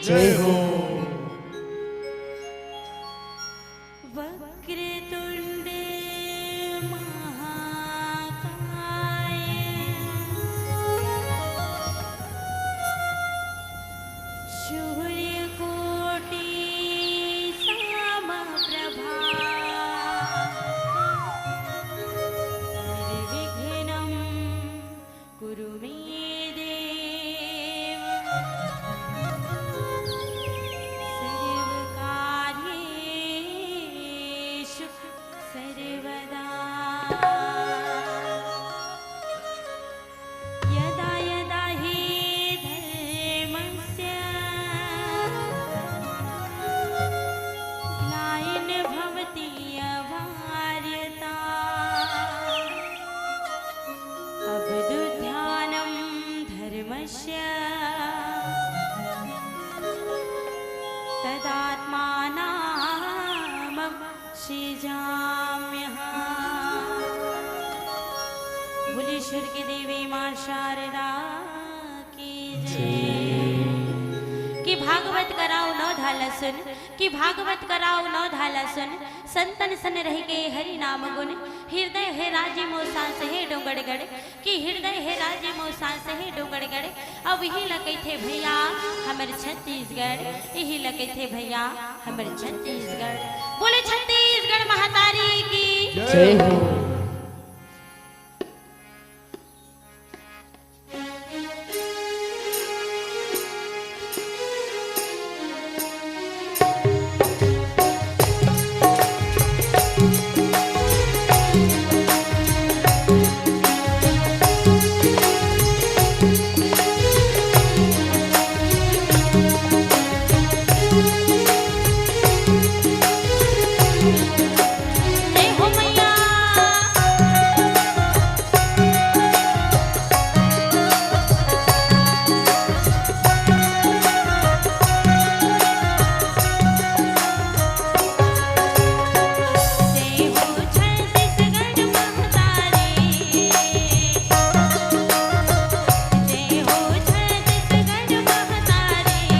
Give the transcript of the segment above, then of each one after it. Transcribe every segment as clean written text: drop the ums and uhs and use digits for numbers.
जय हो। वक्रतुंड महाकाय सूर्यकोटि समप्रभा निर्विघ्नं कुरु मे देव सर्वकार्येषु सर्वदा यदा यदा हि धर्मस्य ग्लानिर्भवति अवार्यता अवदुध्यानं धर्मस्य तदात्मानां सृजाम्यहम्। बोली स्वर्ग देवी मां शारदा की जय। कि भागवत कराओ नौ धाला सुन, कि भागवत कराओ नौ धाला सुन, संतन सन रह के हरि नाम गुण। हृदय है राजे मो सांस है डोंगड़गढ़, कि हृदय है राजे मो सांस है डोंगड़गढ़। अब यही लगे थे भैया हमर छत्तीसगढ़, यही लगे थे भैया हमर छत्तीसगढ़। बोले छत्तीसगढ़ महातारी की जय हो। जय हो मैया। जय हो छत्तीसगढ़ महातारी, जय हो छत्तीसगढ़ महातारी।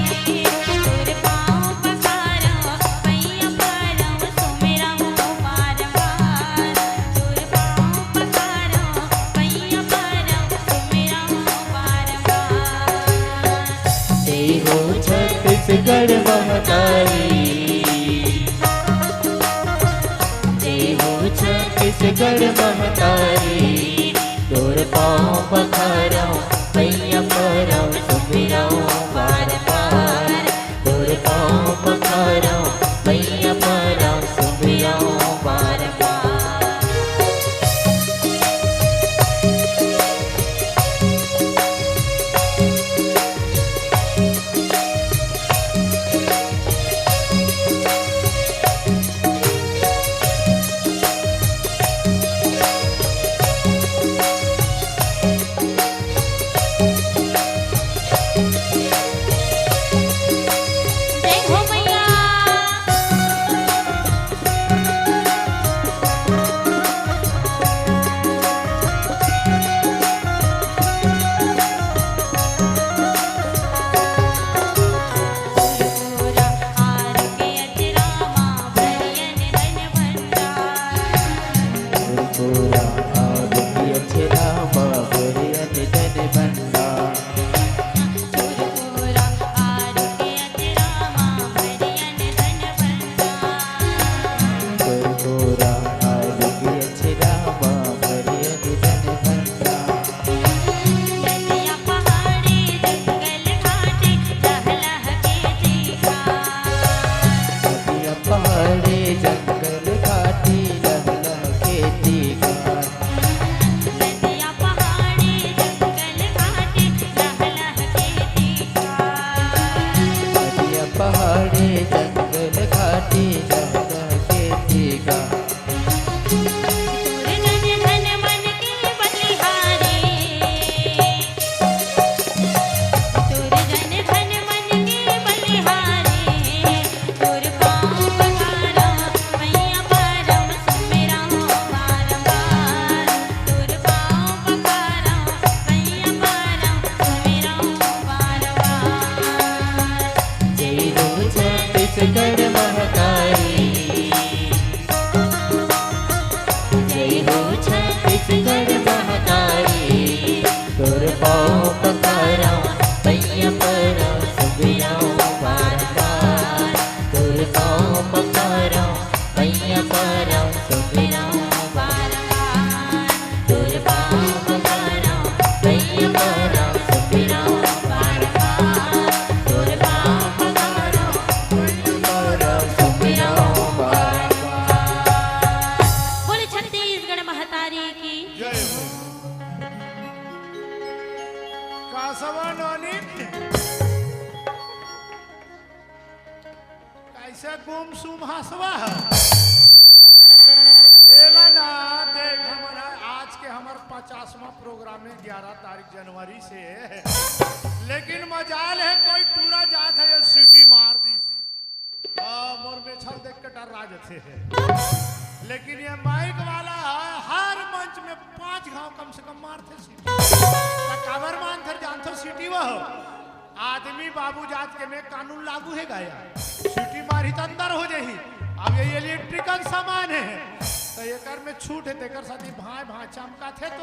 तोर पाँव पखारो पैया परम सुमिरहु बारंबार। तोर पाँव पखारो पैया परम सुमिरहु बारंबार। जय हो छत्तीसगढ़ महातारी, जय हो छत्तीसगढ़ महातारी। तोर पाँव पखारो पैया परम सुमिरहु बार बार। तोर पाँव पखारो पैया परम सुमिरहु बार बार। छत्तीसगढ़ महतारी तोर पाँव पखारा पैया परा सुबिराओ बारंबार तोर पाँव पखारा पैया परा सुबिराओ बारंबार तोर पाँव पखारा पैया परा सुबिराओ बारंबार तोर पाँव पखारा पैया परा सुबिराओ बारंबार। बोले छत्तीसगढ़ महतारी की जय हो। कासवा नानी कैसे गुमसुम हंसवा है? एला ना देख हमारा आज के हमार 50वां प्रोग्राम है 11 तारीख जनवरी से है। लेकिन मजाल है कोई टूरा जात है ये सिटी मार दी मोर में छल देख के डर राज थे है। लेकिन ये माइक वाला हर मंच में 5 घाव कम से कम मारते सिटी काबर मान थे जानते सिटी वह आदमी बाबू जात के में कानून लागू है गया सिटी मारी तो अंदर हो जाही। अब ये इलेक्ट्रिकल सामान है तो एकर में छूट है तेकर साथी भाई भाई चमका थे तो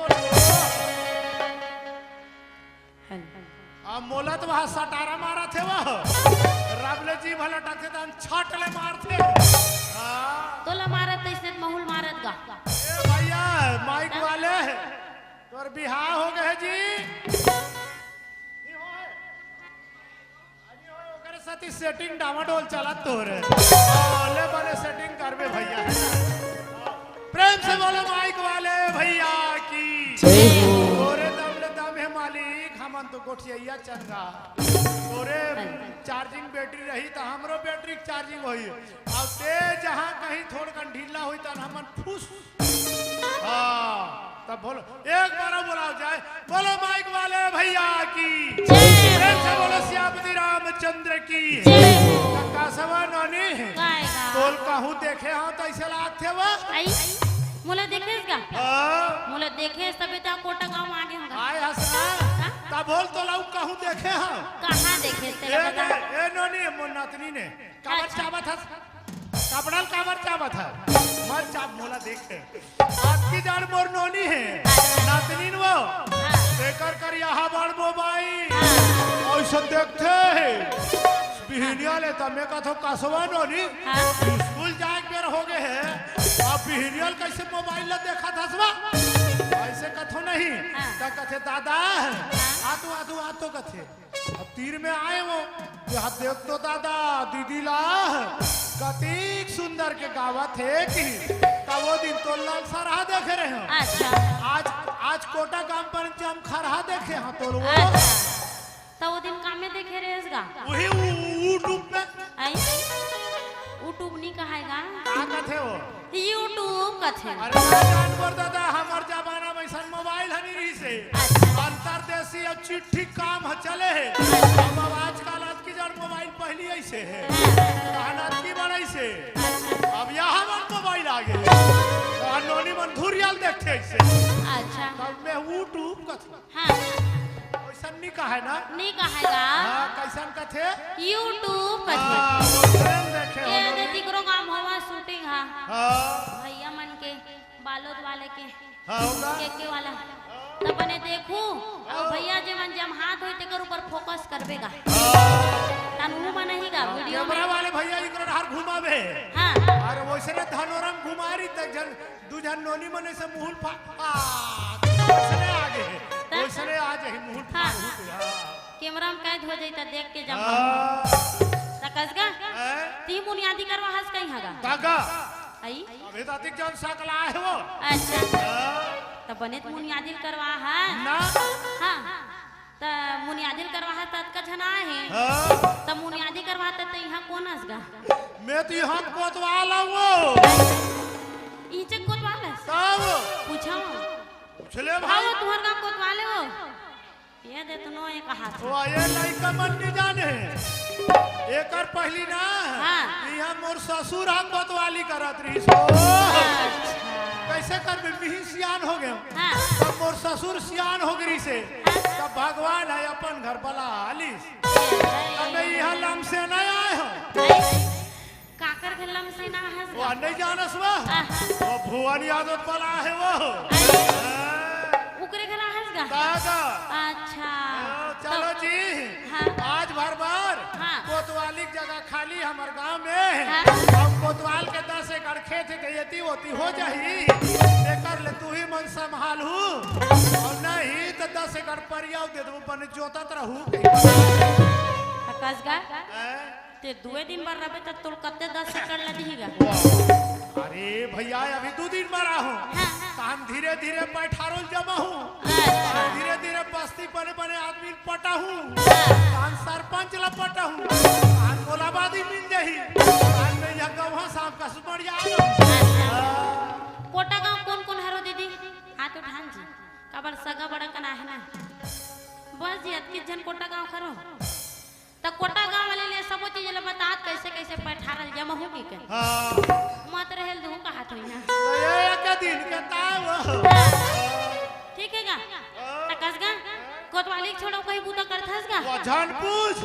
अब मोला तो वहां सटारा मारा थे वह रबले जी भला टके तो छट ले मारते हाँ। तोला मारत तैसे महूल मारत गा ए भैया माइक वाले तोर बिहार हो गए जी ओकरे साथी सेटिंग डामाडोल चला तोरे ले बने सेटिंग करबे भैया प्रेम से बोलो माइक वाले भैया की तोरे दम ले दम है मालिक हमन तो गोठिया चंगा तोरे चार्जिंग बैटरी रही तो हमरो बैटरी चार्जिंग होई अब ते जहां कहीं थोड़ कन ढीला होई त हमन फुस हां तब बोलो एक बार बुलाओ जाए बोलो माइक वाले भैया की प्रेम से बोलो श्यामती रामचंद्र की कासवा नानी गाएगा बोल कहूं देखे हां तो ऐसे लागथे वा आई मोला देखेस गा हां मोला देखेस तबे तो कोटा गांव आगे होगा आय हसना तब बोल तो लाऊ कहूं देखे हां कहां देखेस तेरा बता ए नोनी मुन्नतनी ने काबर चाबत हस कपड़ल काबर चाबत है मत चाप मोला देखे आपकी जान मोर नोनी है नातनीन वो देकर कर यहाँ बड़ मोबाइल ऐसा देखते है बिहनिया ले तमे का तो कासवा नोनी स्कूल जाए बेर हो गए है अब बिहनियल कैसे मोबाइल ला देखा थसवा ऐसे कथो नहीं का कथे दादा आ तो कथे अब तीर में आए वो यहाँ देख तो दादा दीदी ला कतीक सुंदर के गावा थे कि तब वो दिन तो लाल सरहा देखे रहे हैं अच्छा आज कोटा गांव पर हम खरहा देखे हैं तो वो अच्छा तो वो दिन काम में देखे रेस गा वही यूट्यूब पे आई यूट्यूब नहीं कहेगा का कथे वो यूट्यूब कथे अरे जानवर दादा हमार जमाना में सन मोबाइल हनी रही से अंतरदेशीय अब चिट्ठी काम चले है अब आजकल आज की जड़ मोबाइल पहली ऐसे है कहानात की बड़ाई से अब यहाँ मन मोबाइल आ गए नोनी मन धुरियाल देखते ऐसे अच्छा तब में यूट्यूब कथे हाँ वैसन नहीं कहा है ना नहीं कहेगा हाँ कैसन कथे यूट्यूब कथे देखे ये दे तिकरो काम होवा शूटिंग हा हाँ भैया मन के बालोद वाले के हाँ होगा के वाला तब बने देखू और भैया जे मन जम हाथ होई तेकर ऊपर फोकस करबेगा तनु मनहीगा वीडियो में कैमरा वाले भैया इकरा हर घुमावे हां अरे वैसे ने धनोरम घुमारी तक जन दू जन नोनी मने से मुहल फा वैसे आगे वैसे आज ही मुहल फा कैमरा में कैद हो जाई त देख के जम तकसगा ती बुनियादी करवा हस कहीं हगा काका आई अबे दातिक जन सकला है वो अच्छा त बने बुनियादी करवा है ना हां त बुनियादी करवा है तत का जना है त बुनियादी करवा त यहां कौन हसगा मैं तो हम कोतवाला वो इचे कोतवाल तब पूछो चले हां भाई तुहर का कोतवाले हो ये दे तो नो एक हाथ वो ये लड़का मन नहीं जाने एकर पहली ना हाँ। यहाँ मोर ससुर हम कोतवाली करत रही सो कैसे कर मिही सियान हो गए हां तब मोर ससुर सियान हो गई से तब भगवान है अपन घर बला आलिस तब मैं यहाँ लम से नहीं आए हो काकर खेलना में से ना हंस वो नहीं जानस वो वो भुवन यादव वाला है वो उकरे खेला हंस गा काका अच्छा चलो तो- जी हाँ। आज भर बार हाँ। कोतवाली की जगह खाली हमारे गांव में हाँ। अब कोतवाल के 10 एकड़ खेत गयती होती हो जाही एकर ले तू ही मन संभालू और नहीं तो 10 एकड़ परियाव दे दू बने जोतत रहू कस गा ते दुए दिन बार रबे त तोल कत्ते 10 एकड़ ला दीगा अरे भैया अभी 2 दिन मरा हूँ हम धीरे धीरे पैठारोल जमा हूँ अच्छा धीरे धीरे बस्ती बने बने आदमी पटा हूँ सरपंच ला पटा हूँ मोलाबादी मिल जाही मैं यहाँ गवा साहब का सुमरिया कोटा गांव कौन कौन हरो दीदी हाथ उठान जी काबर सगा बड़ा कना है ना बस जी अतकी जन कोटा गांव खरो त कोटा गांव वाले ले सब चीज ले बतात कैसे कैसे पैठारल जमा हो की के मत रहल दू का हाथ होई ना तो ये एक दिन के ताव ठीक है गा त कस गा कोतवाली छोड़ो कहीं बूता करथस गा वो जान पूछ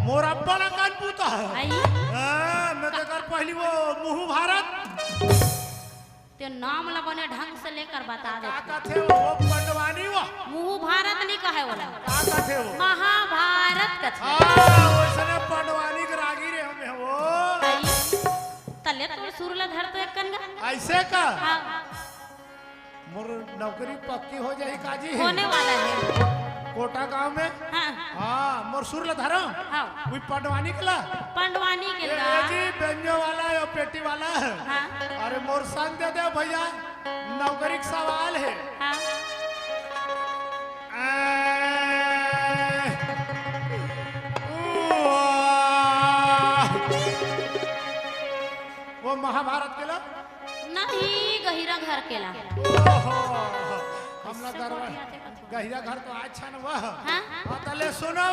मोरा बड़ा कान पूता है आई मैं तो कर पहली वो मुंह भारत ते नाम ला बने ढंग से लेकर बता दे का थे वो पंडवानी वो मुंह भारत नहीं कहे वाला का थे वो महाभारत कथे वैसने पंडवानी के रागी रे हमें वो तले तो सुरला धर तो एक कनगा ऐसे का हाँ मोर नौकरी पक्की हो जाए काजी होने वाला है कोटा गांव में हाँ हाँ मोर सुरला धरो हाँ कोई पंडवानी कला पंडवानी के ला जी बेंजो वाला या पेटी वाला हाँ अरे मोर संग दे दे भैया नौकरी का सवाल है हाँ वो महाभारत के ला नहीं गहिरा घर के ला हमला दरबार गहिरा घर तो अच्छा न वह हाँ हाँ तले सुनो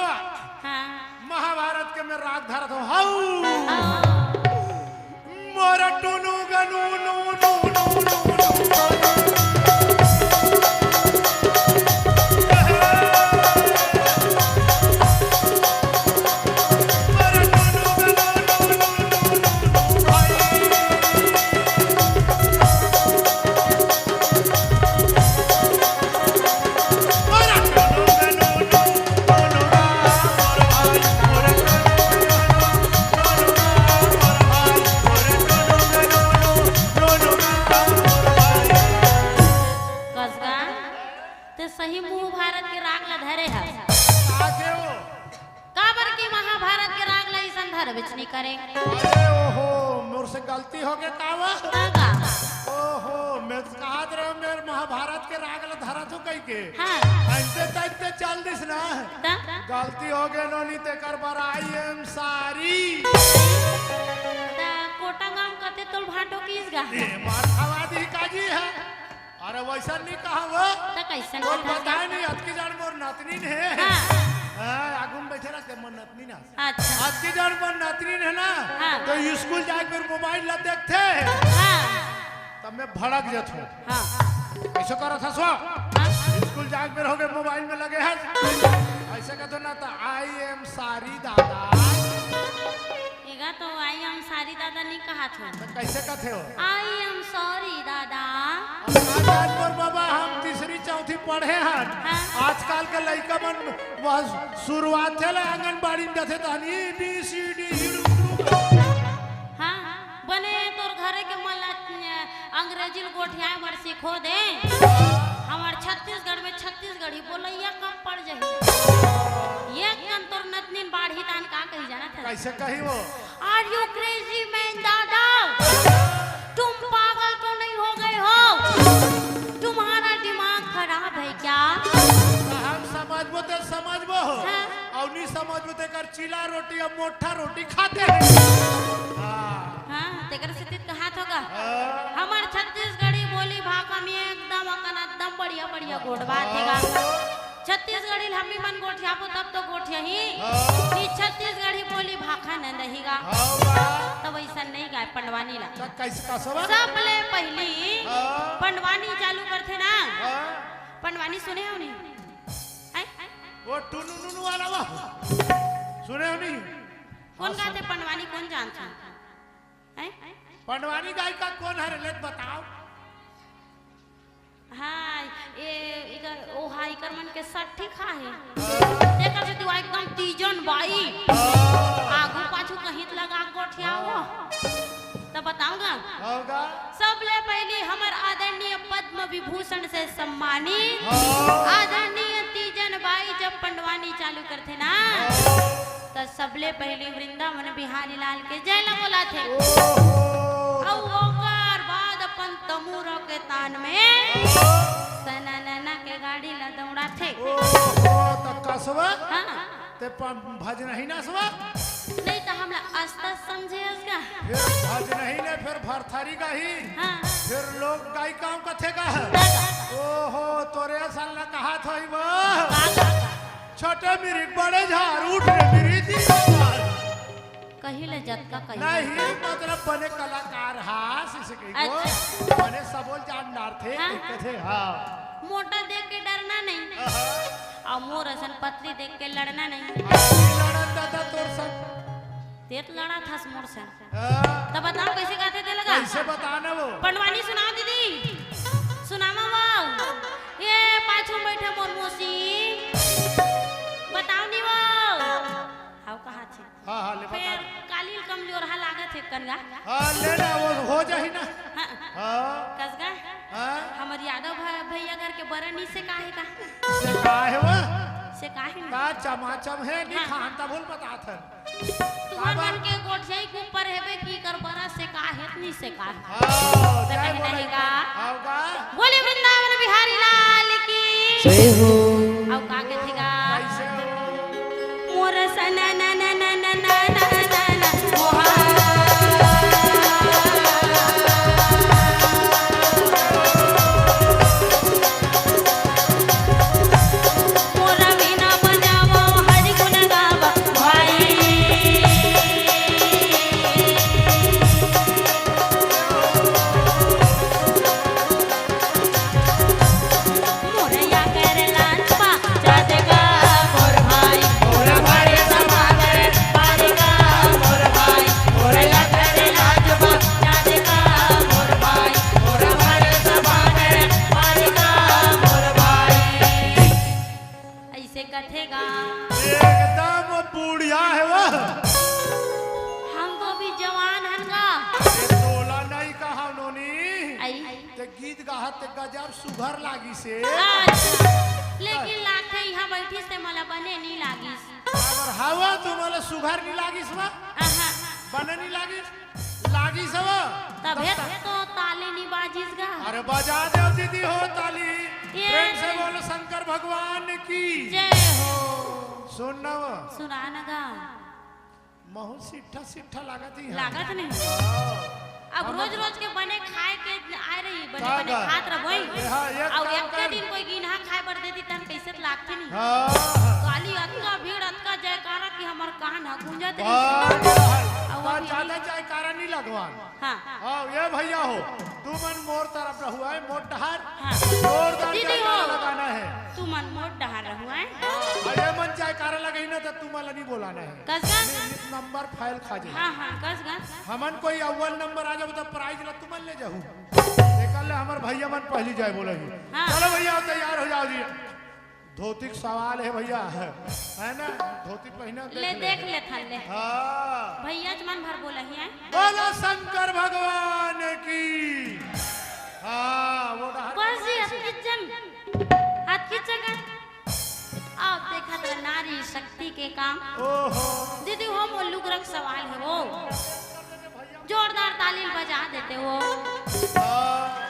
हाँ महाभारत के में राग धरत हो हाउ हाँ मोर टुनु गनु नु नु नु नु कसगा ते सही मुंह भारत के राग ला धरे है आगे वो काबर की महाभारत के राग ला इसन धर बिच नहीं करे अरे ओहो मोर से गलती हो गई कावा कागा ओहो मैं तो कहा रहा मेरे महाभारत के राग ला धरा तो कई के हाँ ऐसे तैसे चल दिस ना ता गलती हो गई नोनी ते कर बर आई एम सारी ता कोटा गांव कते तोल भाटो किस गा ये मार खावा दी काजी है अरे वैसा नहीं कहा वो ता कैसन कोई कथा बताए नहीं अतकी जान मोर नातनी है हाँ हाँ आगू में बैठे रहते मोर नातनी ना अच्छा अतकी जान मोर नातनी है ना हाँ। तो स्कूल जाकर मोबाइल ला देखते हाँ तब मैं भड़क जाता हूँ हाँ ऐसा करो था सो हाँ स्कूल जाकर हो गए मोबाइल में लगे हैं ऐसे का तो ना था आई एम सारी दादा एगा तो आई एम सारी दादा नहीं कहा था तो कैसे का थे हो आई एम सॉरी दादा आजकल बाबा हम तीसरी चौथी पढ़े हैं हाँ। आजकल के लड़का मन वह शुरुआत थे आंगनबाड़ी में जाते तहनी बी सी डी हाँ बने तोर घरे के मला अंग्रेजी गोठिया मर सीखो दे हमार छत्तीसगढ़ में छत्तीसगढ़ी बोलैया कम पड़ जाही एक कन तोर नतनीन बाढ़ी तान का कही जाना था कैसे कही वो आर यू क्रेजी मैन दादा तुम पागल तो नहीं हो गए हो तुम्हारा दिमाग खराब है क्या हम समझबो ते समझबो हाँ। और नहीं समझबो ते कर चिला रोटी और मोटा रोटी खाते हैं हाँ तेकर से तित हाथ होगा हमार छत्तीसगढ़ी बोली भाषा में एकदम अकन एकदम बढ़िया बढ़िया गोट बात है छत्तीसगढ़ी हमी मन गोठियाबो तब तो गोठिया ही कि छत्तीसगढ़ी बोली भाखा न रहीगा तब ऐसा नहीं गाय पंडवानी ला कैसे का सब सबले पहली पंडवानी चालू करथे ना पंडवानी सुने हो नहीं वो टुनु नुनु वाला वो सुने हो नहीं कौन गाते पंडवानी कौन जानता हैं? पंडवानी गायिका कौन है रे? लेत बताओ। हाँ ये इकर ओ हाई कर मन के सट्ठी खा है देखा से तू एकदम तीजन बाई आगू पाछू कहीं लगा गोठिया हो तो बताऊंगा होगा सबले पहले हमर आदरणीय पद्म विभूषण से सम्मानित आदरणीय तीजन बाई जब पंडवानी चालू करते ना तो सबले पहले वृंदावन बिहारी लाल के जय बोला थे और ओकर बाद अपन तमूरो के तान में सनाना के गाड़ी ला दौड़ा थे तो कसवा हाँ ते भज नहीं ना सवा नहीं तो हमला अस्ता समझे उसका फिर भज नहीं ने फिर भरथरी गाही हाँ फिर लोग गाय काम कथे का ओहो तोरे सन न कहा थई वो छोटे मेरी बड़े झाड़ उठ रे मेरी दी कहिले जतका कहीं नहीं मतलब बने कलाकार हास इसे कही को बने सबोल जानदार थे हाँ? कथे हां मोटा देख के डरना नहीं और मोर असन पतली देख के लड़ना नहीं लड़न दादा तोर संग तेत लड़ा था मोर से हाँ, तब बताओ कैसे गाते थे लगा कैसे बताना वो पंडवानी सुनाओ दीदी सुनामा वाओ ये पाछू बैठे मोर मौसी बताओ नी वाओ हाउ कहा छे हां हां ले बता फिर कालील कमजोर हा लागत है कनगा हां ले ना वो हो जाही ना हाँ हां कसगा हां हमर यादव भैया घर के बरनी से काहे का से का है वो से काहे ना का चमाचम है नहीं खान ता बोल बतात है तुमन मन के गोठिया के ऊपर हेबे की कर बरा से काहे इतनी से का हां तो कहीं नहीं का होगा बोले वृंदावन बिहारी लाल की जय हो औ का के थेगा कैसे हो मोर सना ना ना ना ना ना ना ना मोहा मोरा बिना बजावो हरि गुण गावा भाई मोरया कर लांपा जादेगा मोर भाई मोर भाई समागे पारेगा मोर भाई मोरया कर लांपा जादेगा मोर भाई मोर भाई समागे पारेगा मोर भाई ऐसे कथेगा एकदम बुढ़िया है वो हमको भी जवान हनगा ये तोला नहीं कहा नोनी आई ते गीत गाहत ते गजब सुघर लागी से अच्छा लेकिन लाखे यहाँ बैठी से मला बने नहीं लागिस अगर हवा तुम्हाला सुघर नहीं लागिस वा आहा बने नहीं लागिस लागिस वा तबे तो ताली नहीं बाजिस गा अरे बजा दे दीदी हो ताली ये प्रेम से बोलो शंकर भगवान की जय हो सुन ना वो सुनाना गा महू सिट्ठा सिट्ठा लागती है लागत नहीं अब रोज रोज के बने खाए के आए रही बने बने का? खात रहोई हाँ, एक और काम एक कर। दिन कोई गिनहा खाए बर देती तन कैसे लागते नहीं हाँ काली अतका भीड़ अतका जयकारा कि हमर कान ह गूंजत हाँ और हाँ, अभी- ज्यादा जयकारा नहीं लगवान हां हाँ ये भैया हो तू मन मोर तरफ रहुआ है मोर डहार हाँ। जोरदार दीदी जयकारा हो। लगाना है तू मन मोट डहार रहुआ है अरे मन जयकारा लगाई ना तो तू मला नहीं बोलाना है कसगा नंबर फाइल खा जाए हाँ हाँ कसगा हमन कोई अव्वल नंबर आ जाओ तो प्राइज ला तुमन ले जाऊ देखल ले हमर भैया मन पहली जाए बोलेगी हाँ। चलो भैया तैयार हो जाओ जी धोती का सवाल है भैया है ना धोती पहना ले देख ले थन ले हाँ भैया मन भर बोला ही है बोलो शंकर भगवान की हाँ वो डहार बस जी हाथ किचन हाथ किचन आप देखा तो नारी शक्ति के काम ओहो दीदी हो मोल्लू रंग सवाल है वो जोरदार तालील बजा देते वो हाँ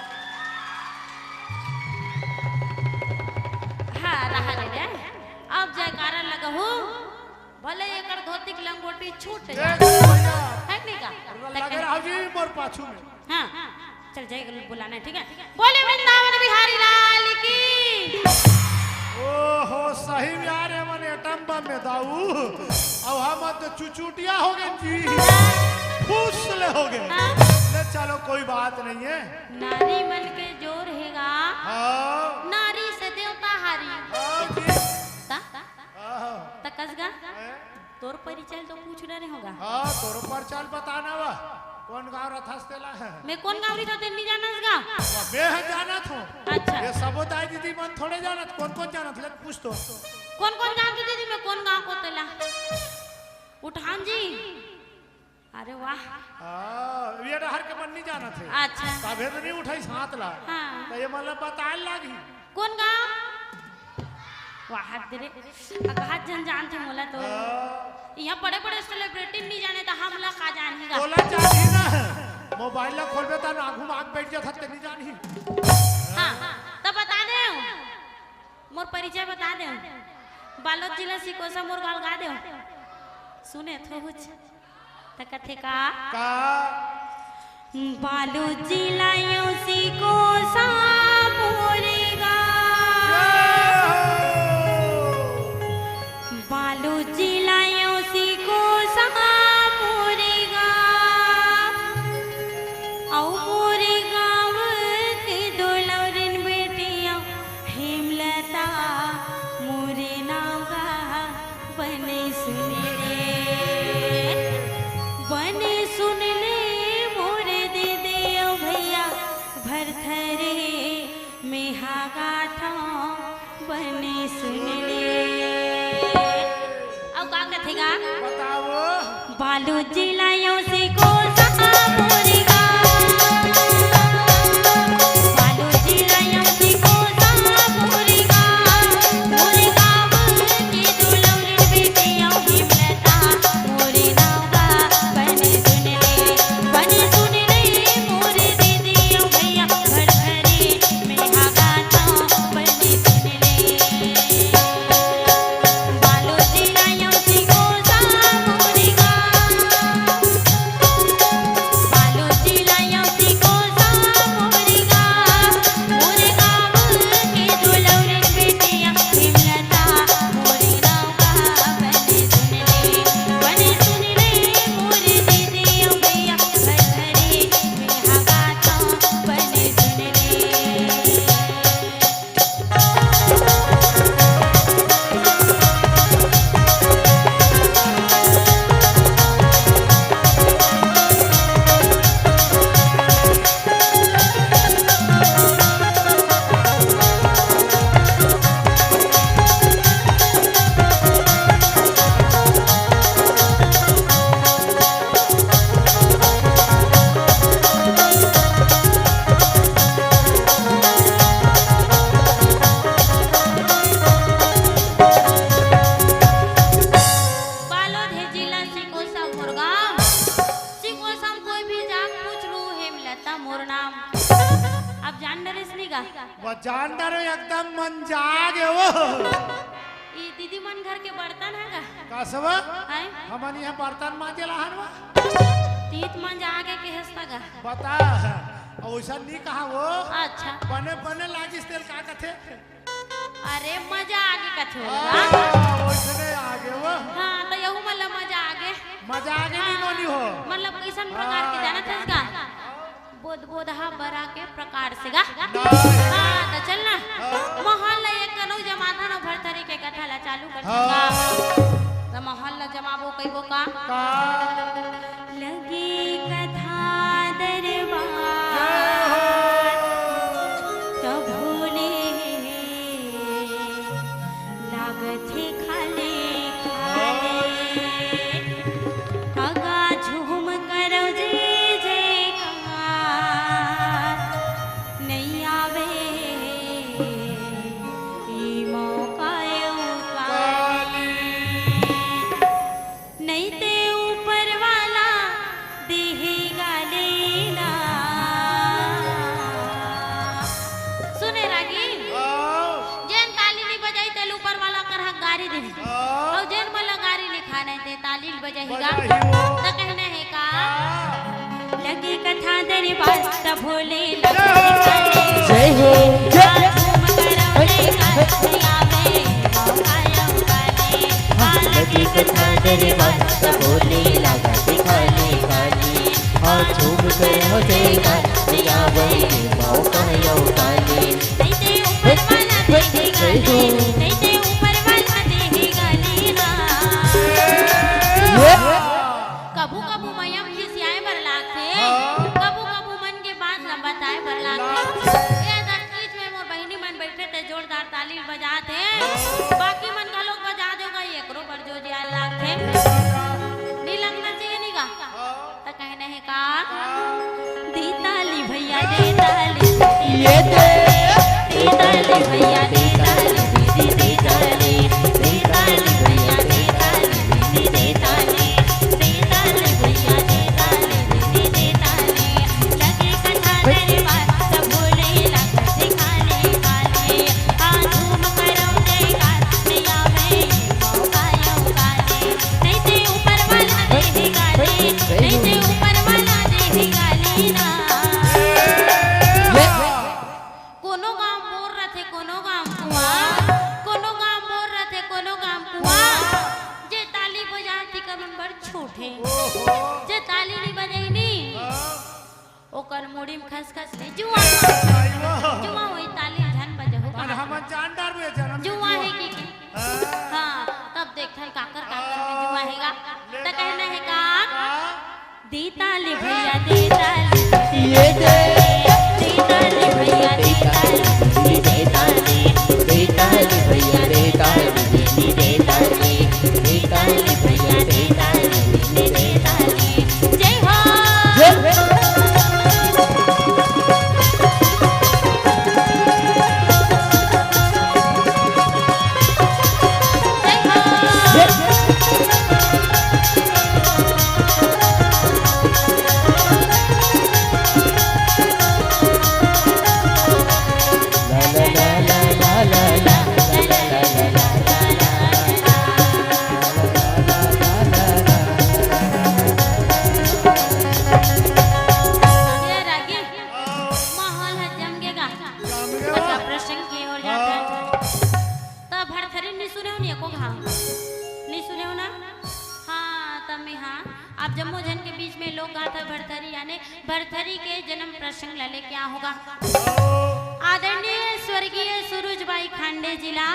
हाँ रहा दे दे अब जयकारा लगा हो भले एकर धोती की लंगोटी छूट देख जाए भैया है नहीं का लगे रहो जी मोर पाछू में हाँ चल जाए बुलाना है ठीक है बोले वृंदावन बिहारी लाल की ओहो सही में यार है मन एटम बम में दाऊ अब हम तो चुचुटिया हो गए जी खुश ले हो गए हाँ। ले चलो कोई बात नहीं है नारी मन के जोर हैगा हाँ नारी से देवता हारी हाँ जी ता हाँ तकसगा तोर परिचय तो पूछ रहे होगा हाँ तोरो पर चल बताना वा कौन गाँव रथास तेला है मैं कौन गावरी था तेरी जानस गा मैं है जाना था अच्छा ये सबोताई दीदी मन थोड़े जाना कौन कौन जाना था पूछ तो कौन कौन गाँव की दीदी मैं कौन गाँव को तेला उठान जी अरे वाह ये हर के मन नहीं जाना थे अच्छा तबे तो नहीं उठाई हाथ ला हाँ तो ये मतलब बताए लागी कौन गाँव वाह तेरे कहा जन जानते मोला तो यहाँ बड़े बड़े सेलिब्रिटी नहीं जाने तो हम लोग का जानेगा बोला जानी ना मोबाइल ला खोलबे त आगू में आग बैठ जात त नहीं जानी हाँ तब बता दे मोर परिचय बता दे बालोद जिला सिकोसा मोर गाल गा दे सुने तो कुछ तकथे का बालोद जिला यो सिकोसा मोर बालोद जिला यो सिकोसा मोर औ मोरे गाँव के दोलौरन बेटिया हेमलता मोरे नाम का बने सुन ले मोरे दीदी ओ भैया भरथरे में हागा था बने सुन ले अब का कथेगा बताओ बालोद जिला यो सिकोसा मोरे जानदार एकदम मन जागे वो ये दीदी मन घर के बर्तन है का कसवा है हमन यहाँ बर्तन माजे लहनवा तीत मन जागे के हस्ता का बता वैसा नहीं कहा वो अच्छा बने बने लागिस तेल का कथे अरे मजा आगे कथे वैसने आगे वो हाँ तो यहू मतलब मजा आगे नहीं नोनी हो मतलब कैसन प्रकार के जाना था इसका बोध बोधा बरा के प्रकार से गा हाँ तो चलना मोहल्ला एक कनौ जमाता न भर तरी के कथा ला चालू कर तो मोहल्ला जमाबो कइबो का लगी कथा दरबार तो भूले लागत खाले खाले अगा झूम करो जे बजाएगा तो कहना है का लगी कथा दरबार तो भोले जय हो लगी कथा दरबार तो भोले लगा दिखाने खाली हाँ झूम कर हो जाएगा दिया वही मौका यो काले नहीं ते ऊपर वाला देखेगा नहीं ते ऊपर वाला देखेगा लीला कबू कबू मयम खिसियाए बर लागथे जोरदार ताली बजाते बाकी मन का लोग बजा देगा एकरो पर जो दिया लाखे नी लगना चाहिए नी का तो कहने है का दी ताली भैया दे ताली ये दे दी ताली भैया दे ताली दीदी दे ताली दी ताली भैया दे ताली दीदी दे ताली दी ताली भैया दे ताली दीदी दे ताली लगे कथा दरबार सब भोले लगत खाले काले आ झूम करो जयकार नैया में मौका यो काले नहीं ते ऊपर वाला दे गाली नहीं ते ऊपर वाला दे गाली ना कोनो गाम मोर रथे कोनो गाम कुआ कोनो गाम मोर रथे कोनो गाम कुआ जे ताली बजाती कमन बर छूटे जे ताली नहीं बजाईनी ओकर मुड़ी में खसखस ले जुआ जुआ होई ताली झन बजहो और हम जान डार में जन्म जुआ है की हां तब देखथन काकर काकर में जुआ हैगा त कहना है का दी ताली भैया दे ताली ये दे दी ताली भैया दे ताली दे ताली दे ताली भैया दे ताली दे ताली दे ताली भैया दे ताली दे ताली जय हो जय आप जम्मू जन के बीच में लोग गाथा भरथरी यानी भरथरी के जन्म प्रसंग लले क्या होगा आदरणीय स्वर्गीय सूरजबाई खांडे जिला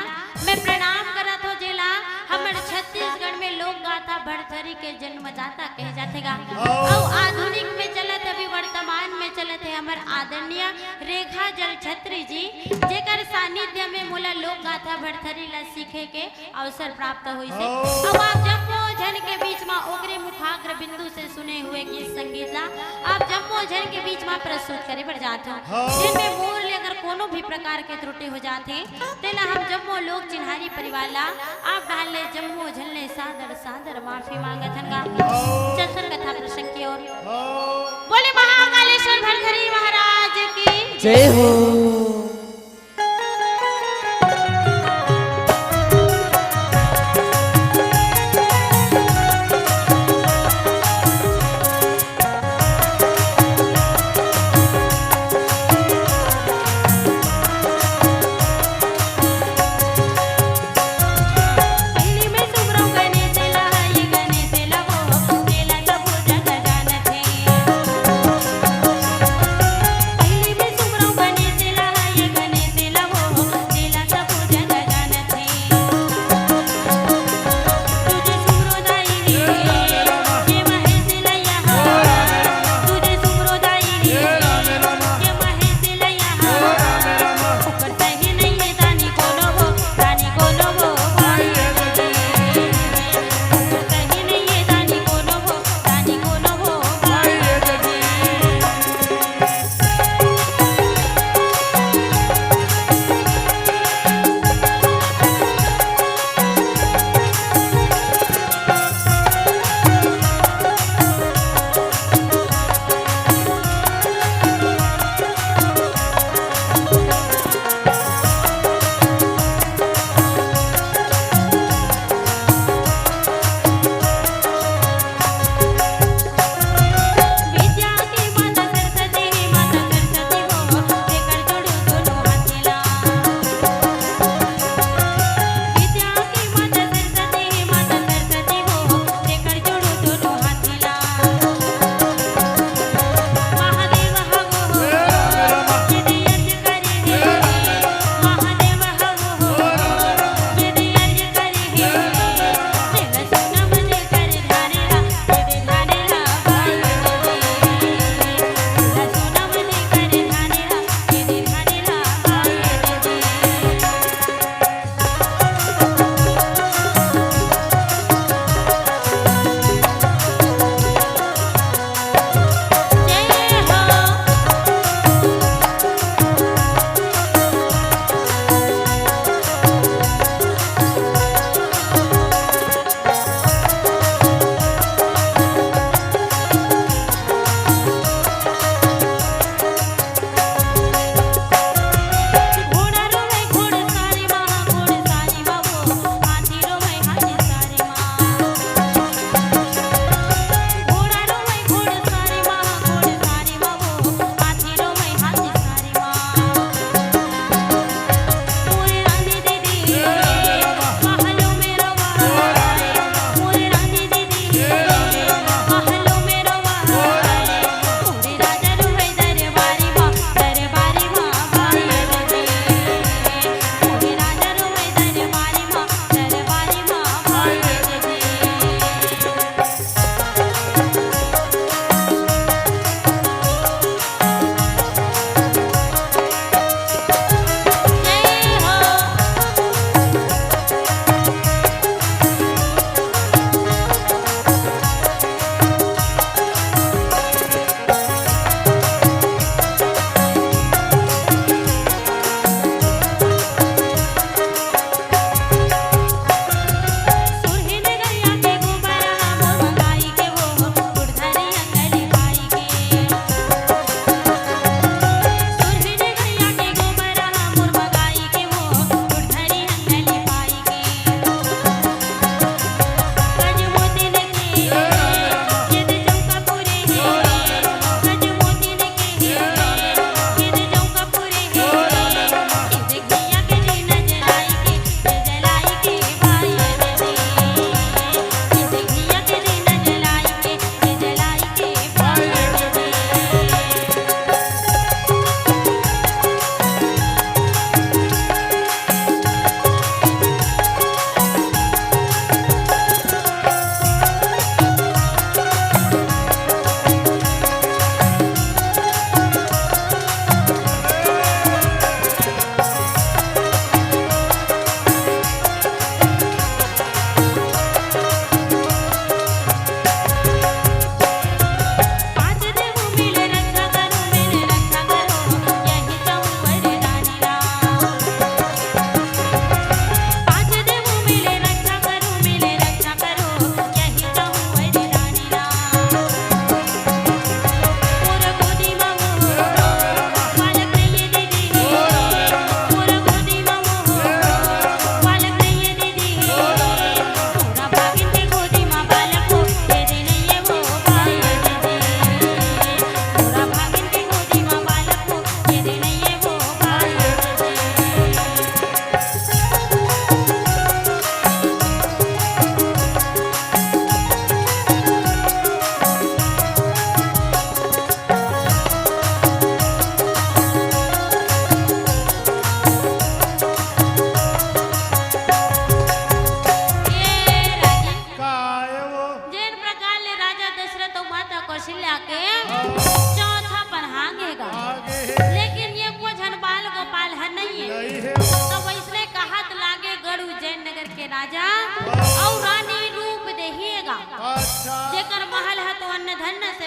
में प्रणाम करत हो जिला हमर छत्तीसगढ़ में लोक गाथा भरथरी के जन्मदाता कहे जातेगा और आधुनिक में चलत अभी वर्तमान में चलत है हमर आदरणीय रेखा जल छत्री जी जेकर सानिध्य में मोला लोक गाथा भरथरी ला सीखे के अवसर प्राप्त हुई से अब आप जम्मू जन के बीच में ओकरे मुखाग्र बिंदु से सुने हुए गीत संगीत ला आप जम्मू जन के बीच में प्रस्तुत करे बढ़ जाते हो जिनमें मोर ले अगर कोनो भी प्रकार के त्रुटि हो जाते तेला हम जम्मू लोग चिन्हारी परिवार ला आप डाल ले जम्मू झलने सादर सादर माफी मांगत हनगा चलसन कथा प्रसंग की ओर बोले महाकालेश्वर भरथरी महाराज की जय हो पहली में सुमरो गणेश ला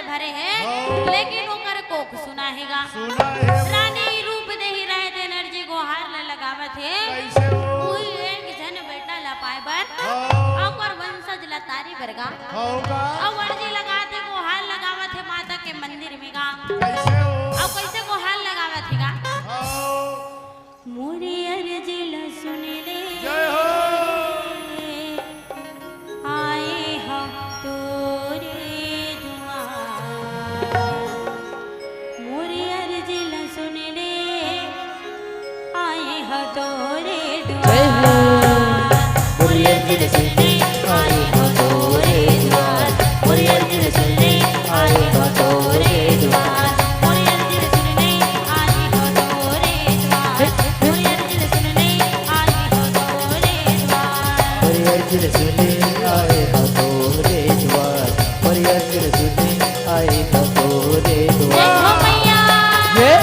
भरे है हाँ। लेकिन ओकर कोख सुना हैगा सुना है रानी रूप देही रहे थे एनर्जी को हार ले लगावत है कैसे हो कोई एक जन बेटा ला पाए बर हाँ ओकर वंशज ला तारी बरगा होगा और अर्जी लगाते को हार लगावत है माता के मंदिर में गा कैसे हो और कैसे को हार लगावत है गा हाँ मोरी अर्जी ला सुन ले जय हो आए हम तोरे दुआर मोरी अर्जी ला सुन ले आए हम तोरे दुआर मोरी अर्जी सुनने आए हो तोरे द्वार मोरी अर्जी सुनने आए हो तोरे द्वार मोरी अर्जी सुनने आए हो तोरे द्वार मोरी अर्जी सुनने आए हो तोरे द्वार मोरी अर्जी सुनने आए हो तोरे द्वार मोरी अर्जी सुनने आए हो तोरे जय द्वार हो मैया जय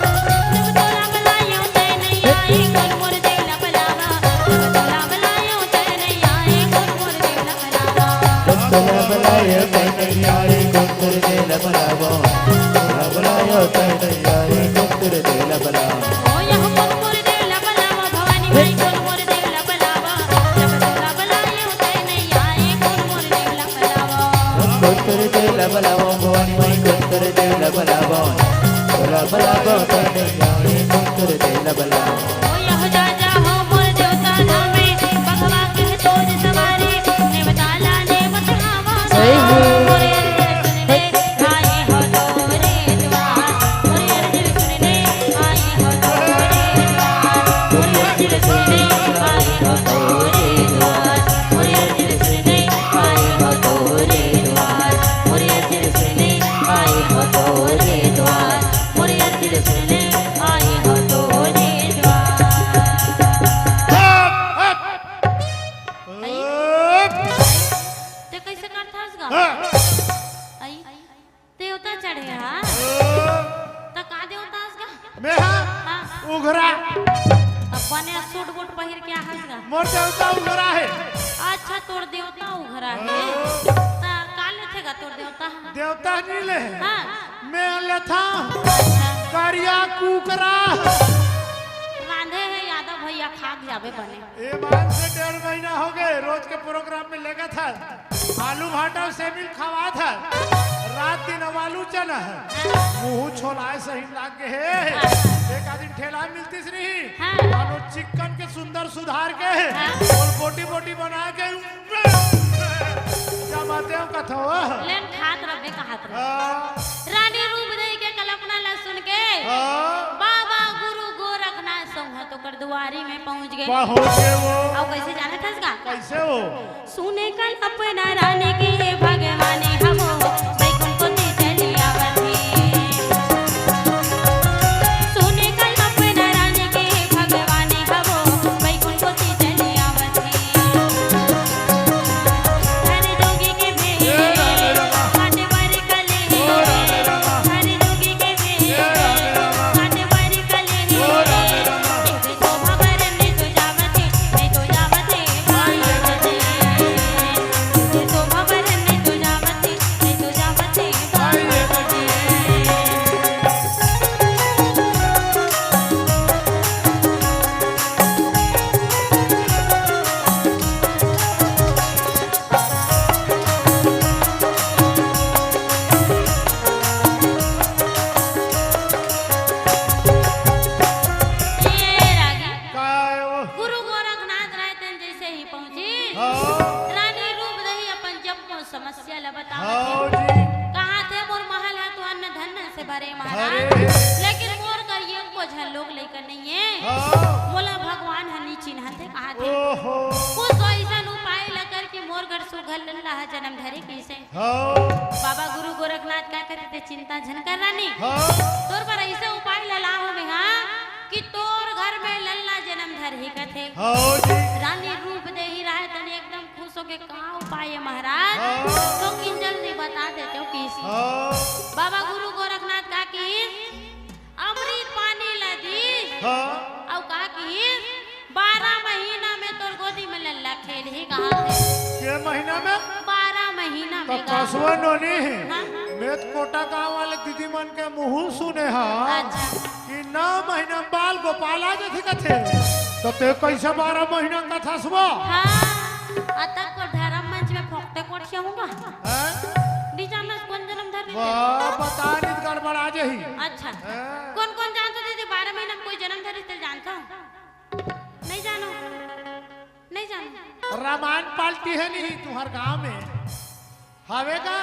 जब तोला बलायो ते नहीं आए कौन मोर देला बलावा जब तोला बलायो ते नहीं आए कौन मोर देला बलावा तोला बलायो तैने आए कुंतर देला बलावो तोला बलायो तैने आए कुंतर देला बलावो ओ यह कौन मोर देला बलावा भवानी भाई कौन मोर देला बलावा जब तोला बलायो ते नहीं आए कौन मोर देला बलावा कुंतर देला बलावो भवानी माई कुंतर देला बलावो तोला बलावो तैने आए कुंतर देला बलावो ओ यह जाजा हो मोर देवता नामे भगवा के तोज सवारे नेवताला नेवत हावा जय हो। मोर अर्जी सुनने आए हो तोरे द्वार मोर अर्जी सुनने आए हो तोरे द्वार मोर अर्जी सुनने आए हो तोरे द्वार मोर अर्जी सुनने आए हो तोरे द्वार मोर अर्जी सुनने आए हो तोरे द्वार मोर अर्जी सुनने आए हो तोरे द्वार ते कैसे करथास गा आई देवता चढ़े हा त का देवतास गा मैं हाँ हां उघरा अपने सूट बूट पहिर के हंस गा मोर देवता उघरा है अच्छा तोर देवता उघरा है त काले थे गा तोर देवता देवता नहीं ले हां मैं लेथा अच्छा करिया कुकरा रांधे है यादव भैया खाक जावे बने ये बात से 1.5 महीना हो गए रोज के प्रोग्राम में लगा था आलू भाटा से मिल खावा था रात दिन अब आलू चना है मुंह छोलाए सही लाग के है एक आदमी ठेला मिलती सी नहीं हाँ। आलू चिकन के सुंदर सुधार के हाँ। और बोटी बोटी बना के क्या बातें हो कथो लेन खात रबे कहात रहे रानी रूप दई के कल्पना ला सुन के बाबा गुरु गोरखनाथ संघ तो कर दुआरी में पहुंच गए पहुंचे वो अब कैसे जाने थस गा कैसे हो सुने कल अपना रानी की भगवाने हमो बैकुंठ को चली आवती सुने कल अपना रानी की भगवाने हमो बैकुंठ को चली आवती हर जोगी के भेष काटे वारी कले हर जोगी के भेष काटे वारी कले तो भवर ने तो जावते नहीं तो जावते भाई बजे तो भवर ने तो जावते नहीं तो जावते भाई बजे ये रागी काय वो गुरु गोरखनाथ रायतन जैसे ही पहुंची हाँ रानी रूप दही अपन जब को समस्या ला हाँ बतावत जी कहाँ थे मोर महल है तो अन्न धन से भरे महाराज अरे। लेकिन मोर कर ये को झन लोग लेकर नहीं है हाँ मोला भगवान हनी चिन्ह थे कहाँ थे ओहो कुछ ऐसा उपाय लकर कि मोर घर सुख घर लल्ला है जन्म धरी किसे हाँ बाबा गुरु गोरखनाथ क्या करे थे चिंता झनकर रानी हाँ तोर पर ऐसे उपाय लला हो में हाँ कि तोर घर में लल्ला जन्म धर ही कथे हाँ जी रानी रूप दे ही रहा तने एकदम खुश हो के कहा उपाय है महाराज तो किन जल्दी बता देते हो किसी हाँ बाबा गुरु गोरखनाथ का की अमृत पानी लदी हाँ और का की 12 महीना में तोर गोदी में लल्ला खेल ही कहा थे के महीना में 12 महीना तो में कसवा नोनी है हाँ? मेत कोटा गांव वाले दीदी मन के मुंह सुने हाँ अच्छा कि 9 महीना बाल गोपाला जथी कथे तो ते कैसे 12 महीना का था सुबह हाँ अतक को धर्म मंच में फोकते कोठिया होगा हैं डिजाना कौन जन्म धर वाह बता नहीं गड़बड़ा जही अच्छा हैं? कौन कौन जानते दीदी 12 महीना में कोई जन्म धरी तो जानता हूँ नहीं जानो नहीं जानो रामायण पाल्टी है नहीं तुम्हार गांव में हवे का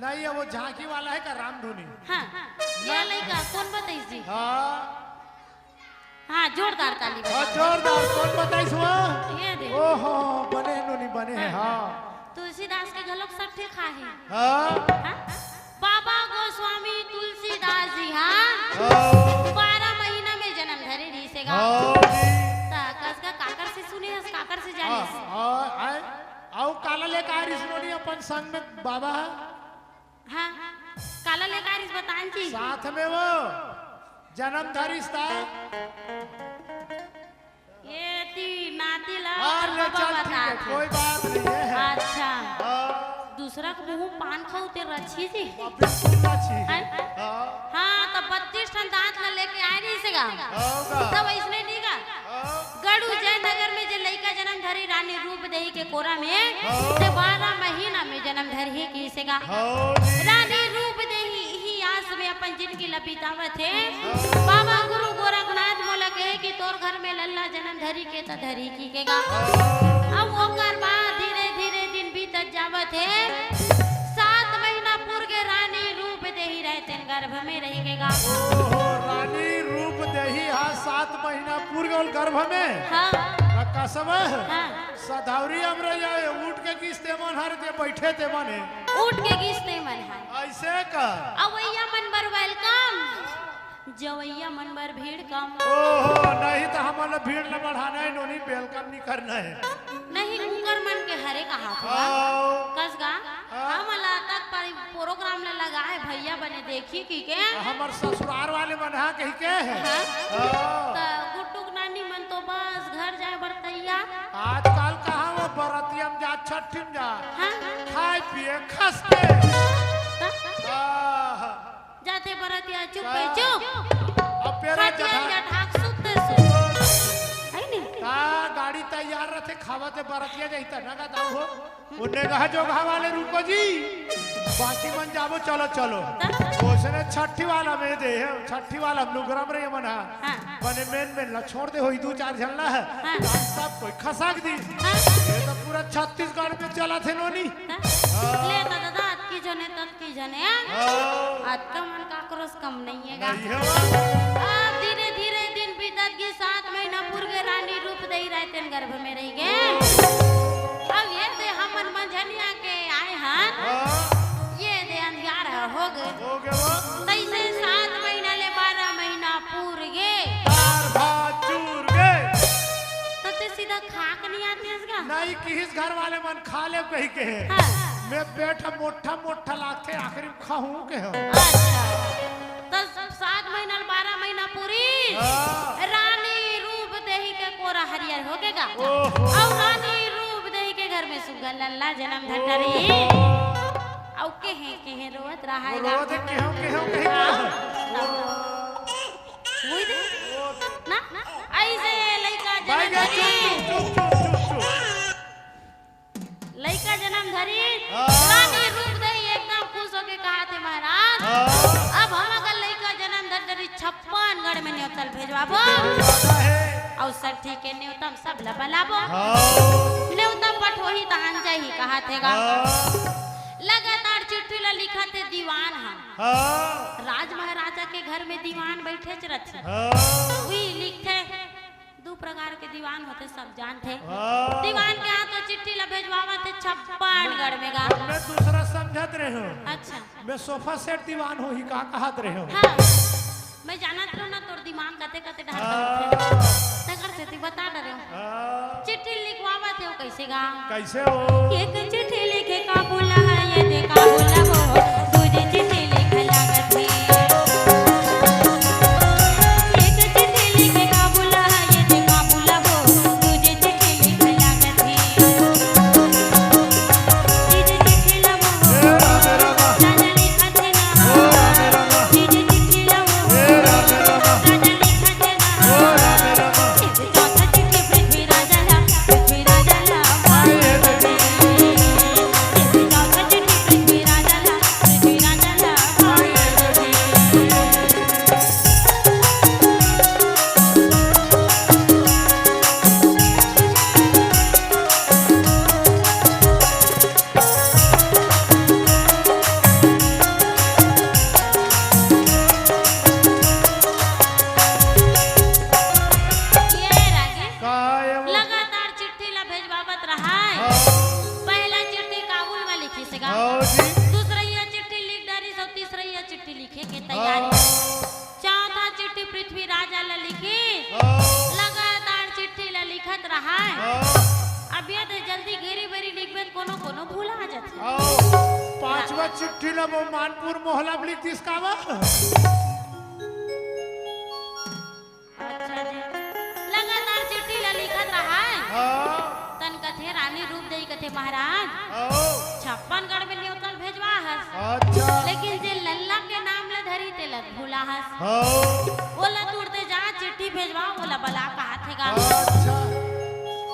नहीं है वो झांकी वाला है का रामधुनी हाँ ये लड़का कौन बताई जी हाँ हाँ जोरदार ताली हाँ बजाओ। जोरदार कौन बताइस वो ये दे ओहो बने नोनी बने हैं हाँ तुलसीदास के घलोक सट्ठे खाहे हाँ हाँ? बाबा गोस्वामी तुलसीदास जी हाँ हाँ 12 महीना में जन्म धरे रही से गा हाँ जी कस का काकर से सुने हस काकर से जाने हाँ आओ काला लेकर आ रही नोनी अपन संग में बाबा है हाँ काला लेकर इस बतान जी साथ में वो जन्म धरिस्ता ये ती नाती ला हाँ और ले बाबा चल ठीक है बता कोई बात नहीं है अच्छा हाँ दूसरा को मुंह पान खाऊ ते रच्छी जी बिल्कुल अच्छी हाँ हाँ हाँ, तो 32 टन दांत ला लेके आ रही से गा होगा सब इसने नहीं गा हाँ गढ़ू जयनगर में जो लड़का जन्म धरी रानी रूप देही के कोरा में हाँ। ते 12 महीना में जन्म धरी की से गा हाँ जी रानी रूप देही ही आस में अपन जिनकी लपीतावत है बाबा गुरु गोरखनाथ मोला कहे कि तोर घर में लल्ला जन्म धरी के त धरी की के गा अब ओकर बाद धीरे धीरे दिन बीतत जावत है 7 महीना पूर्व के रानी रूप देही रहते गर्भ में रही के गा ओहो रानी रूप देही हाँ 7 महीना पूर्व गल गर्भ में हाँ कसम हाँ सधौरी हमरे जाए उठ के किस्ते मन हर दे बैठे ते मने उठ के गिसते मन है ऐसे कर अवैया मन बर वेलकम जवैया मन बर भीड़ कम ओहो नहीं तो हमारा भीड़ न बढ़ाना है नोनी वेलकम नहीं करना है नहीं कुकर मन के हरे का हाथ हुआ आओ कस गा हमला तक पर प्रोग्राम ले लगा है भैया बने देखी की के हमार ससुराल वाले बना कही के है हाँ? हाँ। त गुट्टुक नानी मन तो बस घर जाए बरतैया आजकल कहाँ वो बरतियम जा छठिम जा हाँ? खाए पिए खस के आह, जाते बरतिया चुप पे चुप अब पेरा खटिया जगह या ढाक सुते सुत है नहीं का गाड़ी तैयार रहते खावते बरतिया जाई त नगा दाऊ हो उन्ने कहा जो घा वाले रुको जी बाकी मन जाबो चलो चलो उसने छठी वाला में दे छठी वाला हम लोग गरम रहे मना हाँ। बने मेन में ल छोड़ दे होई 2-4 झलना है हाँ। सब कोई खसाक दी हाँ? ये तो पूरा छत्तीसगढ़ में चला थे नोनी ले तो दादा आज की जने तक की जने हाँ। आज का मन का क्रोस कम नहीं है गा नहीं है अब धीरे धीरे दिन बीतत गए 7 महीना पूर्व रानी रूप दई रहते गर्भ में रह गए अब ये दे हमन मंझनिया के आए हैं हाँ, ये दे अंधियार हो गए हो गए वो तैसे 7 महीना ले 12 महीना पूर गए दाल भात चूर गए तो ते सीधा खाक नहीं आते इसका नहीं किस घर वाले मन खा ले कही के है हाँ मैं बेटा मोटा मोटा लागते आखिरी खाऊं के हो अच्छा तो 7 महीना 12 महीना पूरी हाँ। रानी रूप देही के कोरा हरियर हो गएगा ओहो। और रानी रूप देही के घर में सुगल लल्ला जन्म धटरी औ के हैं रोवत रहाएगा रोज के हो कही वही दे ना ऐसे लइका भाई जन्म गे धरी चुप चुप चुप चुप लइका जन्म धरी हाँ। रानी रूप देही एकदम खुश होके कहा थे महाराज हाँ। अब हम अगर लइका जन्म धरी 56 गढ़ में न्योतल भेजवाबो दादा है और सठी के न्यूतम सब लबलाबो हाँ न्यूतम पठोही तहान जाही कहा थेगा हाँ लगातार चिट्ठी ला लिखा थे दीवान हम हाँ राज महाराजा के घर में दीवान बैठे च रथे हाँ वही लिखे 2 प्रकार के दीवान होते सब जानते। हाँ। दीवान के हाथ तो चिट्ठी ला भेजवावा थे 56गढ़ में गा। मैं दूसरा समझत रहे हो। अच्छा मैं सोफा सेट दीवान हो ही का कहत रहे हो। हाँ मैं जानत रहो ना तोर दिमाग कते कते ढाल तकर से ती बता डरे चिट्ठी लिखवावा थे वो कैसे गा। कैसे हो एक चिट्ठी लिखे का बोला है ये देखा बोला वो दूसरी चिट्ठी लिखे लागत है। एक चिट्ठी लिखे का बोला है ये देखा बोला वो दूसरी चिट्ठी लिखे लागत है। तीसरी चिट्ठी लवो राजा लिखा थे ना तीसरी चिट्ठी लवो राजा लिखा थे ना चौथा चिट्ठी पृथ्वी राजा ला लगातार चिट्ठी ला भेजवावत रहा है। पहला चिट्ठी काबुल में लिखी से गा। दूसरा ये चिट्ठी लिख डारी सो तीसरा ये चिट्ठी लिखे के तैयारी। चौथा चिट्ठी पृथ्वी राजा ला लिखी। लगातार चिट्ठी ला लिखत रहा है। अब ये तो जल्दी घेरी बेरी लिखबे कोनो कोनो भूला जात। पांचवा चिट्ठी ला वो मानपुर मोहल्ला में लिख दिस कावा। अच्छा जी लगातार चिट्ठी ला लिखत रहा है। तन कथे रानी रूप देई कथे महाराज 56गढ़ में न्योतल भेजवा है। अच्छा लेकिन जे लल्ला के नाम ले धरी ते लत भूला है। ओला तुरते जा चिट्ठी भेजवा ओला बला का हाथेगा। अच्छा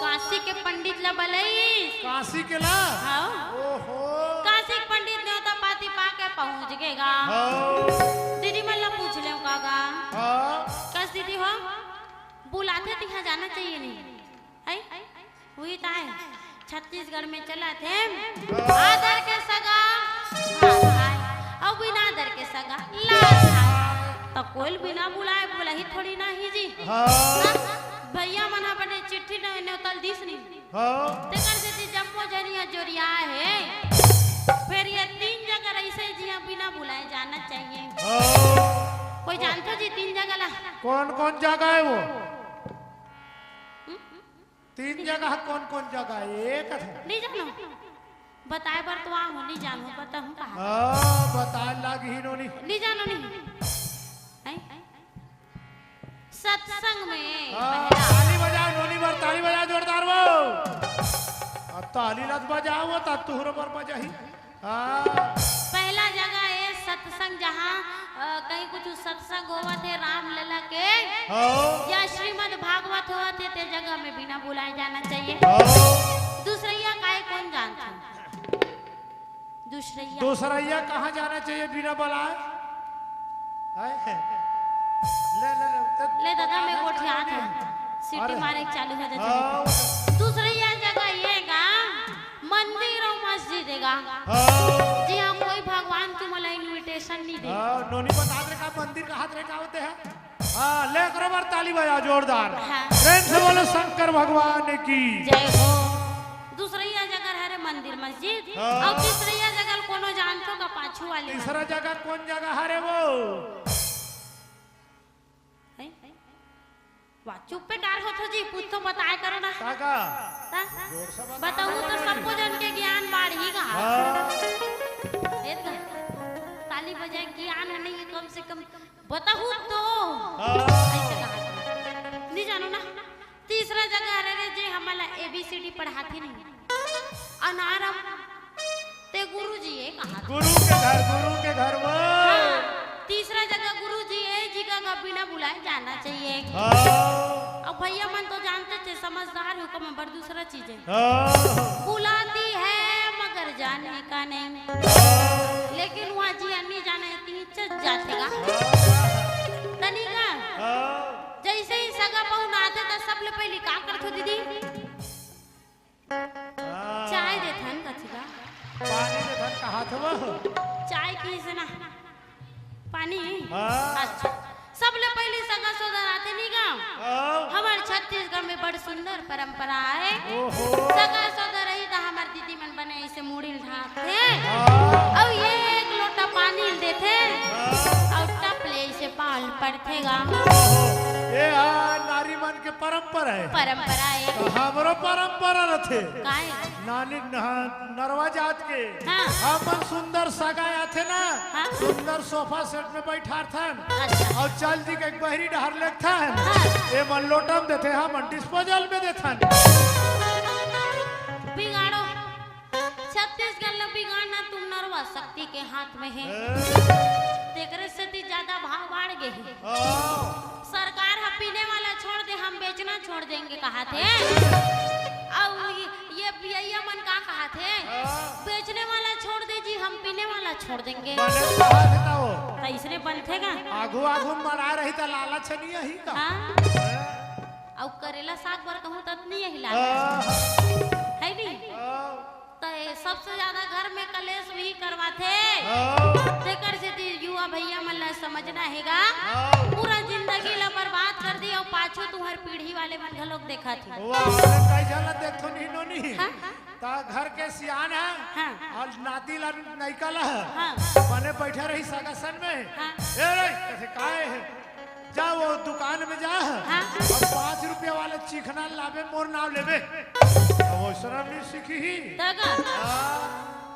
काशी के पंडित ला बलई काशी के ला हां ओहो काशी के पंडित ने तो पाती पाके पहुंच गएगा। दीदी मल्ला पूछ ले कागा कस दीदी हो बुलाते तिहा जाना चाहिए नहीं है हुई ताए छत्तीसगढ़ में चला थे आदर के सगा और बिना आदर के सगा ला तो कोई बिना बुलाए बोला ही थोड़ी ना ही जी भैया मना बने चिट्ठी ने उतल दिस नहीं तेकर से जम्मो जरिया जोरिया है फिर ये 3 जगह ऐसे जिया बिना बुलाए जाना चाहिए। कोई जानते जी 3 जगह ला कौन कौन जगह है वो 3 जगह कौन कौन जगह है एक नहीं जानो बताए बर तो आ नहीं जानो पता हूं कहा बताए लागी ही नहीं जानो नहीं सत्संग में ताली बजाओ नोनी बर ताली बजा जोरदार वो अब ताली लत बजाओ वो ता तुहर बर बजाही पहला जगह है सत्संग जहाँ कहीं कुछ सत्संग होवा थे राम लला के या श्रीमद् भागवत हुआ थे ते जगह में बिना बुलाए जाना चाहिए। दूसरैया काहे कौन जानता दूसरैया कहाँ जाना चाहिए बिना बुलाए ले दादा मैं गोठी हाथ है सीटी मारे चालू हो जाती। दूसरैया जगह ये गा मंदिर और मस्जिद देगा जी हाँ कोई भगवान तुम्हारा इनविटेशन नहीं दे। नोनी बता दे का मंदिर का हाथ रेखा होते हैं ले करो बार ताली बजा जोरदार प्रेम से बोलो शंकर भगवान की जय हो। दूसरैया जगह है मंदिर मस्जिद और तीसरैया जगह कोनो जानतो का पाछू वाली तीसरा जगह कौन जगह है रे वो वाह चुप पे डाल हो जी पूछ तो बताया करो ना काका बताऊं तो सबको जन के ज्ञान बढ़ेगा। ताली बजाए ज्ञान नहीं है कम से कम बताऊं तो ऐसे कहा नहीं जानो ना। तीसरा जगह रे जे हमारा ABCD पढ़ाती नहीं अनारम ते गुरुजी है कहा गुरु के घर वो तीसरा जगह गुरुजी है जी का बिना बुलाए जाना चाहिए। अब भैया मन तो जानते थे समझदार हो कम पर दूसरा चीज है बुलाती है मगर जाने का नहीं लेकिन वहाँ जी अन्य जाने चल जातेगा तनिका जैसे ही सगा पहुन आते तो सब ले पहले का करथो दीदी चाय देथन कथिगा पानी देथन कहा था वो चाय की से ना पानी अच्छा सबले पहले सगा सोदर आते नहीं गाँव आओ हमारे छत्तीसगढ़ में बड़ सुंदर परंपरा है ओहो सगा सोदर रही था हमारे दीदी मन बने ऐसे मुड़ी ढाकते आओ और ये एक लोटा पानी देते और टप ले ऐसे पाल पड़ते गाँव ये नारी मन के परंपरा है परंपरा है तो हमरो परंपरा रथे काहे नानी नरवा जात के हाँ। हमन सुंदर सगाया थे ना हाँ। सुंदर सोफा सेट में बैठा थन अच्छा और चल जी के एक बहरी डहर ले थन हाँ। ये मन लोटम देते हम डिस्पोजल में देथन बिगाड़ो छत्तीसगढ़ में बिगाड़ना तुम नरवा शक्ति के हाथ में है तेकरे से ती ज्यादा भाव बढ़ गए है सरकार हम पीने वाला छोड़ दे हम बेचना छोड़ देंगे कहा थे और ये पियैया मन का कहा थे बेचने वाला छोड़ दे जी हम पीने वाला छोड़ देंगे बने कहा देता वो तो इसने बनते का आगू आगू मरा रही तो लालच नहीं है ही का हाँ और करेला साग बर कहूँ तब नहीं यही लाग है नहीं तो ये सबसे ज्यादा घर में कलेश भी करवाते तेकर से युवा भैया मन ला समझना हैगा पूरा जिंदगी ला बर्बाद कर दी और पाछो तुम्हार पीढ़ी वाले मन घलोक देखा थी कैसा देखो नो नहीं हाँ? ता घर के सियान है हाँ। और नाती ला नैकल है हाँ। बने बैठे रही सगासन में हाँ। ए रे कैसे काहे है जा वो दुकान में जा हाँ। और 5 रुपया वाले चिकना लावे मोर नाम लेवे वो शर्म नहीं सीखी ही तगा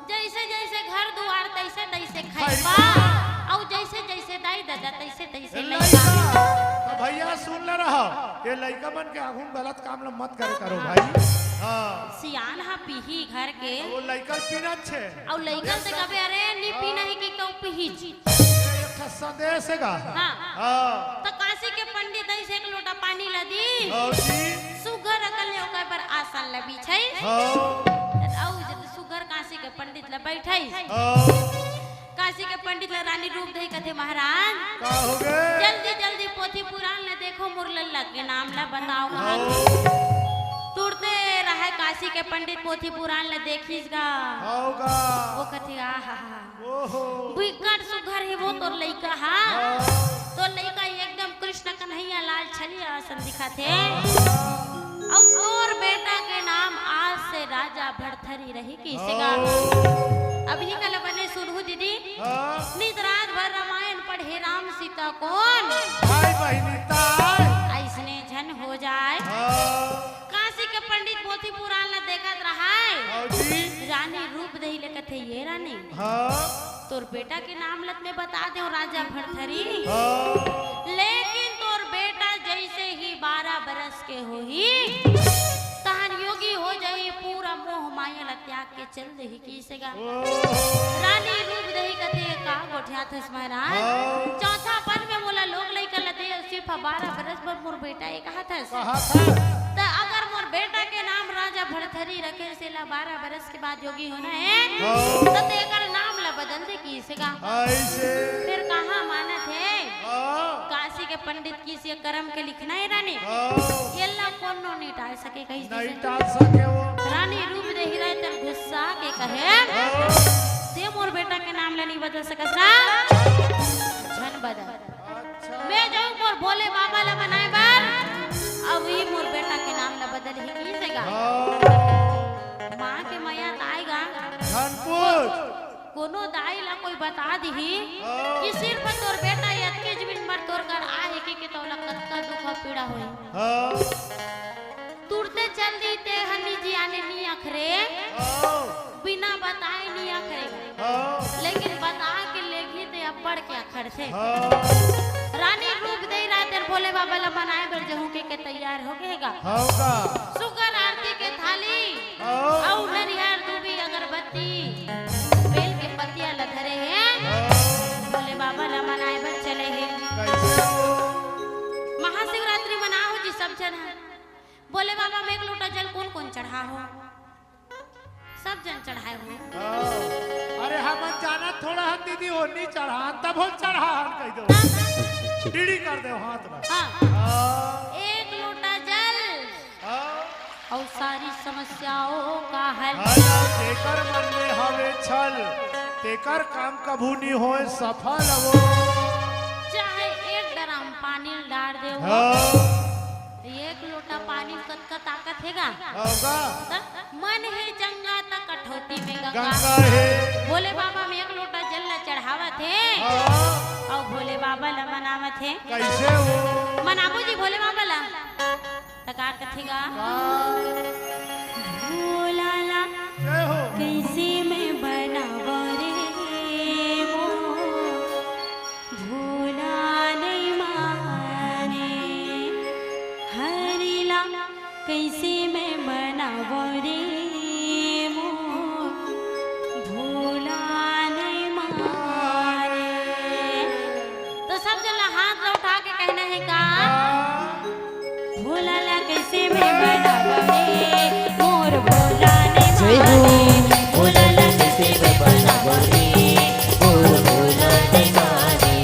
जैसे जैसे घर दुआर तैसे तैसे खैबा और जैसे जैसे दाई दादा तैसे तैसे लइका तो भैया सुन ले रहा ये लइका बन के आगू गलत काम ला मत करे करो भाई हाँ सियान हा पीही घर के वो लइका पीना छे और लइका से कबे अरे नी पीना ही के क्यों पीही जी एक संदेश हैगा हाँ हाँ तो काशी के पंडित ऐसे एक लोटा पानी ला दी और जी सुगर अकल ने ओकर पर आसन ला बिछाई हाँ औ जब सुगर काशी के पंडित ला बैठाई हाँ काशी के पंडित ला रानी रूप दे कथे महाराज का हो गए जल्दी जल्दी पोथी पुराण ले देखो मुरलल्ला के नाम ला बताओ कहां तुरते रहे काशी के पंडित पोथी पुराण ले देखीसगा होगा वो कथे आहा ओहो बिकट सुघर है वो तोर लइका हा तो लइका एकदम कृष्ण कन्हैया लाल छलिया आसन दिखाते और तोर बेटा के नाम आज से राजा भरथरी रही किसेगा अभी कल बने सुनहु दीदी हाँ नित रात भर रामायण पढ़े राम सीता कौन भाई बहनी ताई ऐसने झन हो जाए हाँ काशी के पंडित पोथी पुराण ला देखत रहाय और जी रानी रूप दही ले कथे ये रानी हाँ तोर बेटा के नाम लत में बता दे राजा भरथरी हाँ लेकिन तोर बेटा जैसे ही 12 बरस के होही तहन योगी हो जाई पूरा मोह माया ला त्याग के चल देही किसेगा रानी रूप दही कथे का गोठिया थस महाराज चौथा पद में बोला लोग लइका लते सिर्फ 12 बरस पर मोर बेटा एक हाथ थस कहा था तो अगर मोर बेटा के नाम राजा भरथरी रखे से ला 12 बरस के बाद योगी होना है तो तेकर नाम ला बदल दे किसेगा ऐसे फिर कहाँ मानत है हाँ काशी के पंडित की से कर्म के लिखना है रानी ये ला कोनो नहीं टाल सके कहीं नहीं टाल सके वो रानी रूप दे हिरा तर गुस्सा के कहे दे मोर बेटा के नाम ला नहीं बदल सकस ना झन बदल अच्छा मैं जाऊं मोर भोले बाबा ला बनाए बार अब ही मोर बेटा के नाम ला बदल ही की सेगा माँ के मैया आएगा धनपुर कोनो दाई ला कोई बता दही कि सिर्फ तोर बेटा यतके जमीन पर तोर घर आहे के तोला कत्ता दुख पीड़ा होई हाँ तुरते चल दी ते हनी जी आने नी अखरे बिना बताए नी अखरे हाँ लेकिन बता के लेखी ते अब्बड़ के अखर थे हाँ रानी रूप दे रातर भोले बाबा ला बनाए बर जहू के तैयार हो गएगा होगा सुगर आरती के थाली हाँ और नरियर दूबी अगरबत्ती बेल के पत्तियां ला धरे हैं भोले बाबा ला मनाए बर चले हैं कैसे हो महाशिवरात्रि मनाओ जी सब जन बोले बाबा में एक लोटा जल कौन कौन चढ़ा हो सब जन चढ़ाए हुए अरे हम जाना थोड़ा हम दीदी हो नहीं चढ़ा तब हो चढ़ा कह दो टीढ़ी कर दो हाथ में हाँ एक लोटा जल और सारी समस्याओं का हल तेकर मन में हवे छल तेकर काम कभू नहीं होए सफल वो चाहे एक ड्राम हो हाँ एक लोटा पानी का ताकत हैगा होगा मन है जंगा तक कठौती में गंगा गंगा है भोले बाबा में एक लोटा जल ला चढ़ावत है हाँ और भोले बाबा ला मनावत है कैसे हो मनाबू जी भोले बाबा ला तकार कथेगा भोला ला जय हो कैसे मैं बनाव रे मोर भोला नहीं माने हरिला कैसे मैं बनाव रे मोर भोला नहीं माने तो सब जन हाथ उठा के कहना है का भोला ला कैसे मैं बनाव रे मोर भोला नहीं जय हो माने भोला ला कैसे मैं बनाव रे मोर भोला नहीं माने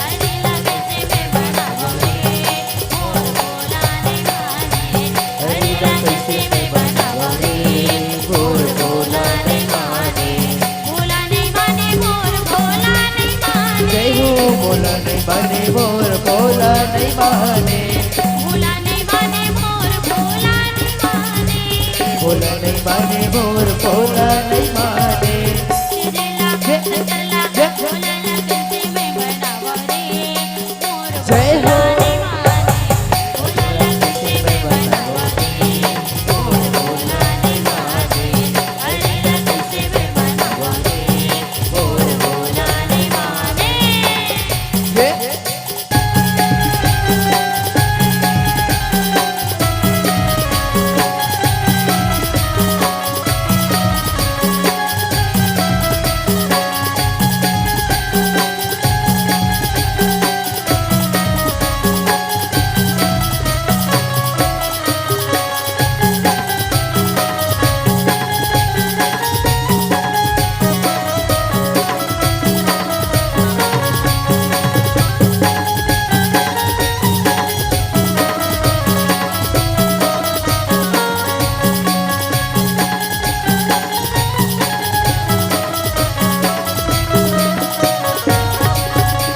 हरिला कैसे मैं बनाव रे मोर भोला नहीं माने हरिला कैसे मैं बनाव रे मोर भोला नहीं माने भोला नहीं माने मोर भोला नहीं माने जय हो भोला नहीं माने मोर भोला नहीं माने भोला नहीं माने मोर भोला नहीं माने भोला नहीं माने मोर भोला नहीं माने तेरेला चला भोला ला कैसे मैं बनाव रे मोर जय हो भोला नहीं माने भोला ला कैसे मैं बनाव रे मोर भोला नहीं माने हरिला कैसे मैं बनाव रे मोर भोला नहीं माने जय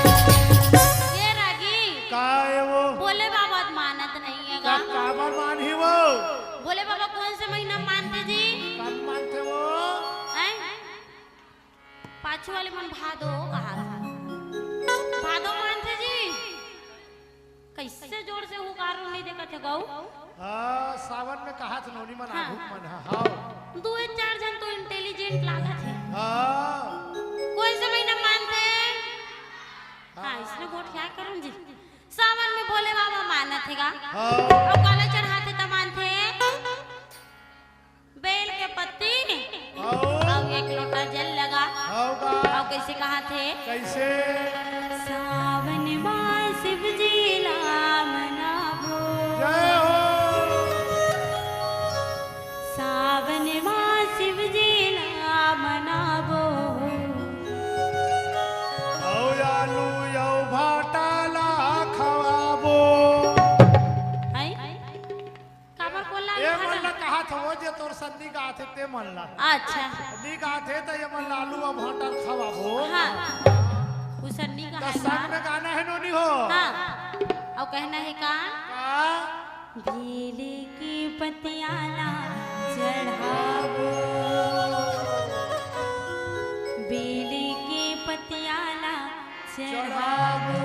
ये रागी का है वो भोले बाबा मानत नहीं है गा काबर मान ही वो भोले बाबा कौन से महीना मानते जी कब मानते वो हैं पाछू वाले मन भादो कहा भादो मानते जी कैसे जोर से हुकारो नहीं देखा थे गौ हाँ सावन में कहा था नौनी मन हाँ। आभूक मन हाँ दो चार जन तो इंटेलिजेंट लागत है हाँ कौन से महीना मानते हैं हाँ इसने वोट क्या करूं जी सावन में भोले बाबा मानत है गा हाँ और काला चढ़ाते तो मानते बेल के पत्ती हाँ और एक लोटा जल लगा होगा और कैसे कहा थे कैसे सावन मास शिव जी नाम नाभो जय हो सावन मास शिव जी नाम नाभो औ आलू यौ भाटाला खवाबो आई काबर कोला ये मन ला कहा था वो जे तोर संदी का थे ते मन ला अच्छा नी का थे तो ये मन ला आलू और भाटा खवाबो हाँ उसन्नी का तो है संग में गाना है नोनी हो हाँ और कहना है का का बेली की पतियाला चढ़ावो बेली की पतियाला चढ़ावो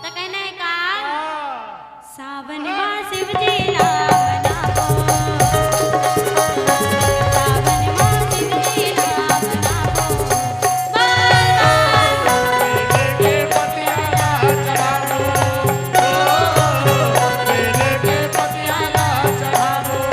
तो कहना है का सावन मास शिव जी नाम नावो सावन मास शिव जी नाम नावो बाल बाल के पतियाला चढ़ाबो बेले के पतियाला चढ़ाबो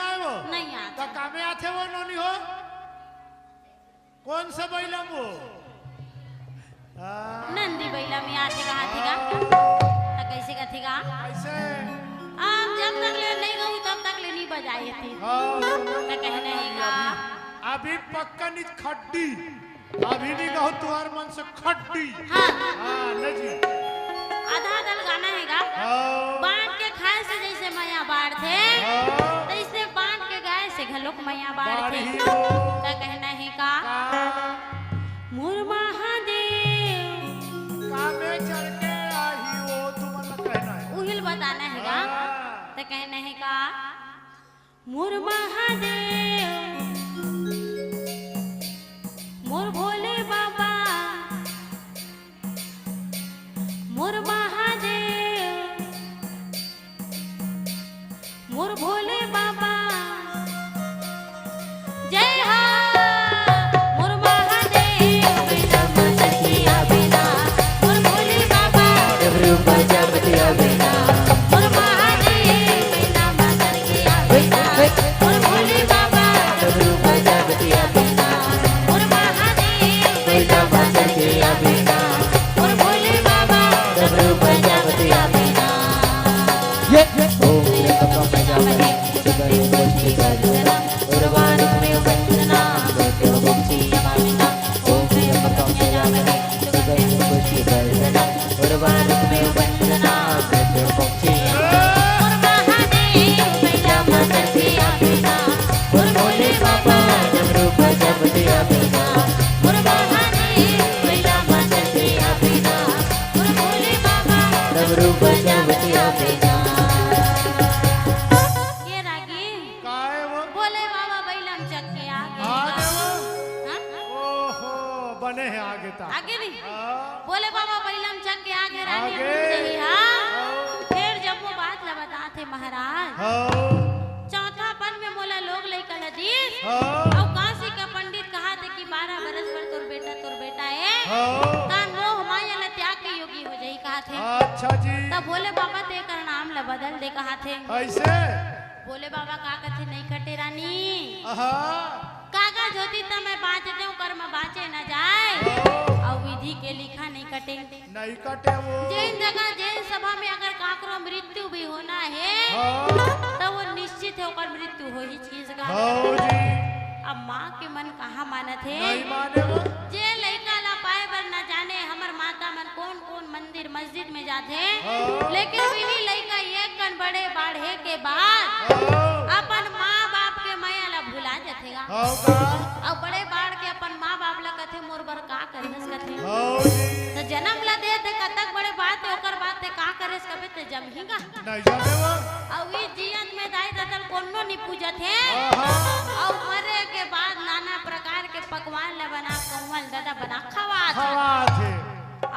आए वो नहीं तो आता कामे आते वो नोनी हो कौन सा बैलम वो नंदी बैला में आते कहा थी का तो कैसे का थी का ऐसे आप जब तक ले नहीं गई तब तक ले नहीं बजाई थी तो कहने ही का अभी पक्का नहीं खड्डी अभी नहीं कहो तुम्हारे मन से खड्डी हाँ ले जी आधा दल गाना है का बांट के खाए से जैसे मैया बाढ़ थे तो इसने बांट के गाय से घलोक मैया बाढ़ थे तो कहना है का मोर महादेव कामे चढ़ के आई वो तुम्हारा कहना है उहिल बताना है का तो कहना है का मोर महादेव मोर भोले बाबा मोर महादेव मोर भोले बाबा जय हो मोर महादेव बेटा मसकिया बिना मोर भोले बाबा डमरू बजावतिया बिना मोर महादेव बेटा मसकिया बिना मोर भोले बाबा डमरू बजावतिया बिना मोर महादेव बेटा बजावतिया बिना मोर भोले बाबा डमरू बजावतिया बिना ओम त्र्यंबकं बजामहे सुगंधिं पुष्टिवर्धनम् उर्वारुकमिव बन्धनान् मृत्युमुक्ति यमामिना ओम त्र्यंबकं बजामहे सुगंधिं पुष्टिवर्धनम् उर्वारुकमिव बन्धनान् मृत्युमुक्ति मोर महादेव बेटा मसकिया बिना मोर भोले बाबा डमरू बजावतिया बिना मोर महादेव बेटा मसकिया बिना मोर भोले बाबा डमरू बजावतिया बिना ये रागी काहे वो भोले बाबा बैलम चक के आगे आगे वो हाँ? ओहो बने हैं आगे तक आगे नहीं हाँ, भोले बाबा बैलम चक के आगे रानी आगे। घूम रही हाँ फिर जब वो बात ला बताते महाराज हाँ, चौथा पन में मोला लोग लेकर हदीस हाँ, और काशी का पंडित कहा थे कि 12 बरस पर तोर बेटा है हाँ, तान मोह माया ला त्याग के योगी हो जाई कहा थे अच्छा जी तब भोले बाबा ते कर नाम ला बदल दे कहा थे ऐसे भोले बाबा का कथे नहीं कटे रानी हाँ, काका ज्योति त मैं बाँचते हूँ कर्म बाँचे न जाए हाँ, और विधि के लिखा नहीं कटे नहीं कटे वो जैन जगह जैन सभा में अगर काकरो मृत्यु भी होना है हाँ, तो वो निश्चित है ओकर मृत्यु हो ही चीज का हाँ जी अब माँ के मन कहाँ मानत है नहीं माने वो जे लड़का ला पाए बर न जाने हमर माता मन कौन कौन मंदिर मस्जिद में जाते हाँ। लेकिन विनी लड़का एक कन बड़े बाढ़े के बाद हाँ, अपन माँ बाप के माया ला भुला जातेगा हाँ का और बड़े बाढ़ के अपन माँ बाप ला कथे मोर बर का करेस कथे हाँ जी तो जन्म ला दे ते कतक बड़े बात है ओकर बात ते का करेस कबे ते जमहीगा नहीं जाने वो और ई जियत में दाई ददल कोनो नहीं पूजत है हाँ, और मरे के बाद नाना प्रकार के पकवान ला बना कौवल दादा बना खवा था हवा थे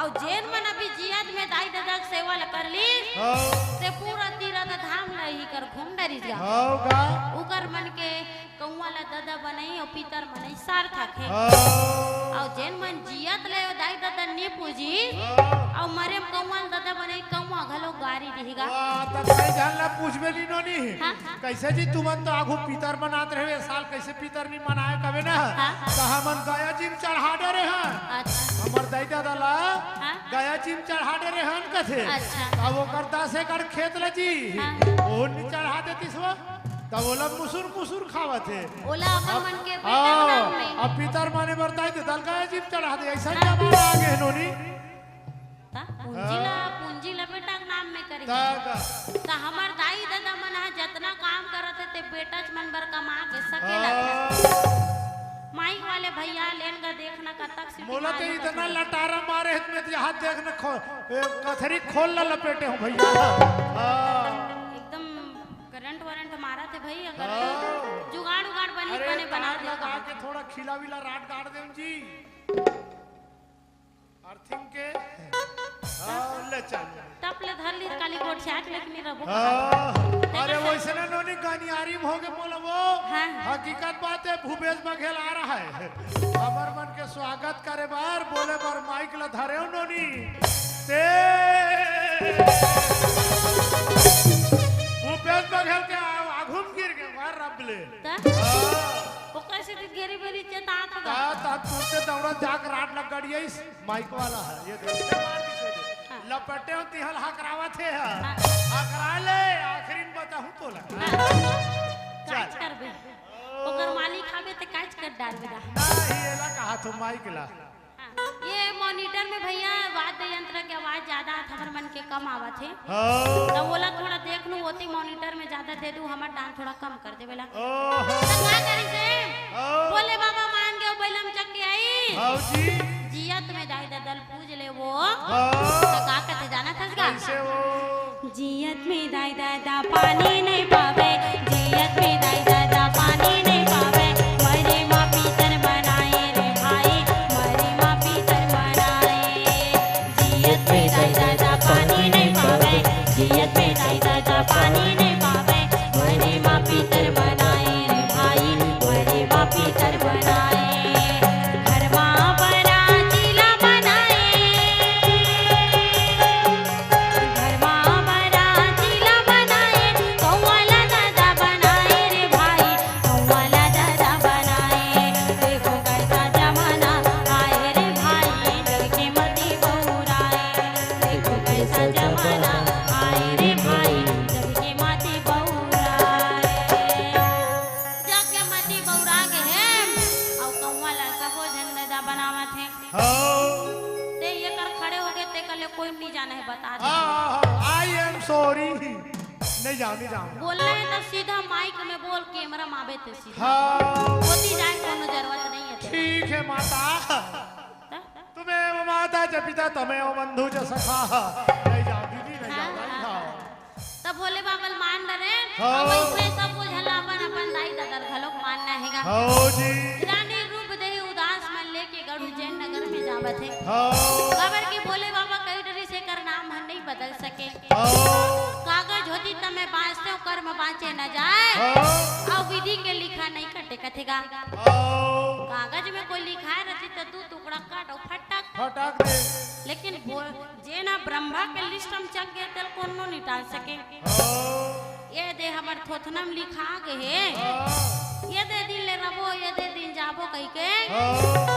और जैन मन अभी जियत में दाई दादा के सेवा ला कर ली हाँ, ते पूरा तीरथ धाम रही कर घूम डरी जा हाँ का उकर मन के कौवा ला दादा बनई और पीतर मनई सार्थक है हाँ, और जैन मन जियत ले दाई दादा ने पूजी हाँ, और मरे कौवा दादा बनई कौवा घलो गारी रहीगा वाह, तब कहीं जानला पूछ में ली नोनी हाँ, कैसे जी तुमन तो आगू पीतर बनाते रहे साल कैसे पीतर नहीं मनाए कबे ना हाँ। कहा मन गया जिम चढ़ा दे रहे हैं अच्छा हमर दैता दला हाँ। गया जिम चढ़ा दे रहे हैं कथे अच्छा। अब वो करता से कर खेत ल जी हाँ। वो नहीं चढ़ा देती सो तब वो लोग मुसुर मुसुर खावत है ओला अपन मन के बेटा नाम में अब पीतर माने बरताई दे दल गया जिम चढ़ा दे ऐसा जमाना आ गए नोनी ता पूंजी ला बेटा के नाम में करी ताका ता हमर दाई दादा मन हा जितना काम करत है ते बेटा मन बर कमा के सकेला माई वाले भैया लेन का देखना कतक से मोला तो इतना लटारा मारे है में हाथ देखने कथरी खोल ला लपेटे हूं भैया हाँ। एकदम करंट वारंट मारा थे भाई अगर हाँ। जुगाड़ उगाड़ बनी अरे बने बना तार दे लगा के थोड़ा खिला विला राट गाड़ दे जी अर्थिंग के हाँ ले चल तपले धर ली काली कोट छाक लेकिन रबो हाँ। अरे वैसे ना नोनी गानियारी हो गए बोला वो हाँ। हकीकत बात है भूपेश बघेल आ रहा है हमर मन के स्वागत करे बार बोले बार माइक ला धरे हो नोनी ते भूपेश बघेल के आघूम गिर गए बार रब ले ता ओकर से घेरी बेरी चेता ता ता तुरते दौड़ा जाक रात लग गड़िए माइक वाला है ये देख मार से लपटे हो तिहल हकरावा थे हकरा ले आखिरी में बताऊं तो लगा काज करबे ओकर मालिक आवे ते काज कर डालबे नहीं एला कहा तो माइक ला ये मॉनिटर में भैया वाद्य यंत्र की आवाज ज्यादा हमर मन के कम आवत है हां तो बोला थोड़ा देख लूं होती मॉनिटर में ज्यादा दे दूं हमर डांस थोड़ा कम कर दे बेला ओहो तो क्या करी से बोले बाबा मान गए बैलम चक्की आई हां जी जियत में जाई दल पूज ले वो हां तो का कहते जाना था कैसे वो जियत में दाई दादा पानी नहीं पावे जियत में दाई दादा पानी नहीं पावे मरे माँ पीतर बनाए रे भाई मरे माँ पीतर बनाए जियत में दाई दादा पानी नहीं पावे जियत में दाई दादा पानी नहीं पावे मरे माँ पीतर बनाए रे भाई मरे माँ पीतर बनाए घर माँ बना चीला बनाए घर माँ बना चीला बनाए कौवाला दादा बनाए रे भाई कौवाला दादा बनाए देखो कैसा जमाना आए रे भाई देखे मती बहुराए देखो कैसा जमाना आए रे भाई देखे मती बहुराए जाके मती बहुरा के है और कौवाला सबो जन दादा बनावत है हां ते ये कर खड़े हो गए ते कल कोई नहीं जाना है बता दे आई एम सॉरी नहीं जाओ बोल रहे हैं तो सीधा माइक में बोल कैमरा मावे ते सीधा हाँ होती जाए कोनो जरूरत नहीं है तेरे। ठीक है माता ता? तुम्हें वो माता च पिता तुम्हें वो बंधु च सखा नहीं जाओ दीदी नहीं हाँ, जाओ हाँ, हाँ। तब भोले बाबा मान डरे हाँ। अब इसमें सब कुछ हल्ला अपन दाई दादा घलोक मानना हैगा हाँ जी रानी रूप दे उदास मन लेके गढ़ जैन नगर में जावत है हाँ खबर की भोले बाबा कई डरी से कर नाम हम नहीं बदल सके हाँ कागज होती तब मैं बाँचते हूँ कर्म बाँचे न जाए हाँ और विधि के लिखा नहीं कटे कथेगा हाँ कागज में कोई लिखा है रची तो तू टुकड़ा काटो फटक फटाक दे लेकिन जे ना ब्रह्मा के लिस्ट हम चक गए तल कोनो नहीं टाल सके हाँ ये दे हमर थोथनम लिखा गए ये दे दिन ले रबो ये दे दिन जाबो कह के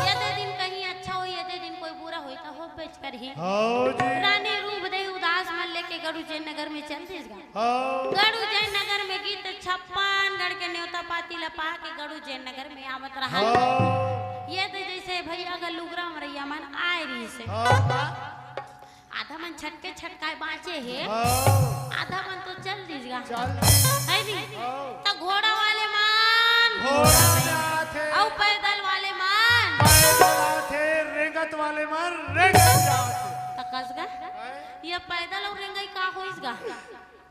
ये दे दिन कहीं अच्छा हो ये दे दिन कोई बुरा होई तो हो बेच कर ही हाँ जी रानी रूप दे उदास मन लेके गढ़ू जैन नगर में चल दिस गा हाँ गढ़ू जैन नगर में गीत 56 गढ़ के न्योता पाती लपा के गढ़ू जैन नगर में आवत रहा ये तो जैसे भैया का लुगरा मरैया मन आए रही से आधा मन छटके छटकाए बाँचे है आधा मन तो चल दीजिएगा है नी तो घोड़ा वाले मान और पैदल वाले मान रेंगत वाले मर रेंगत जाते तकसगा ये पैदल और रेंगाई का होइसगा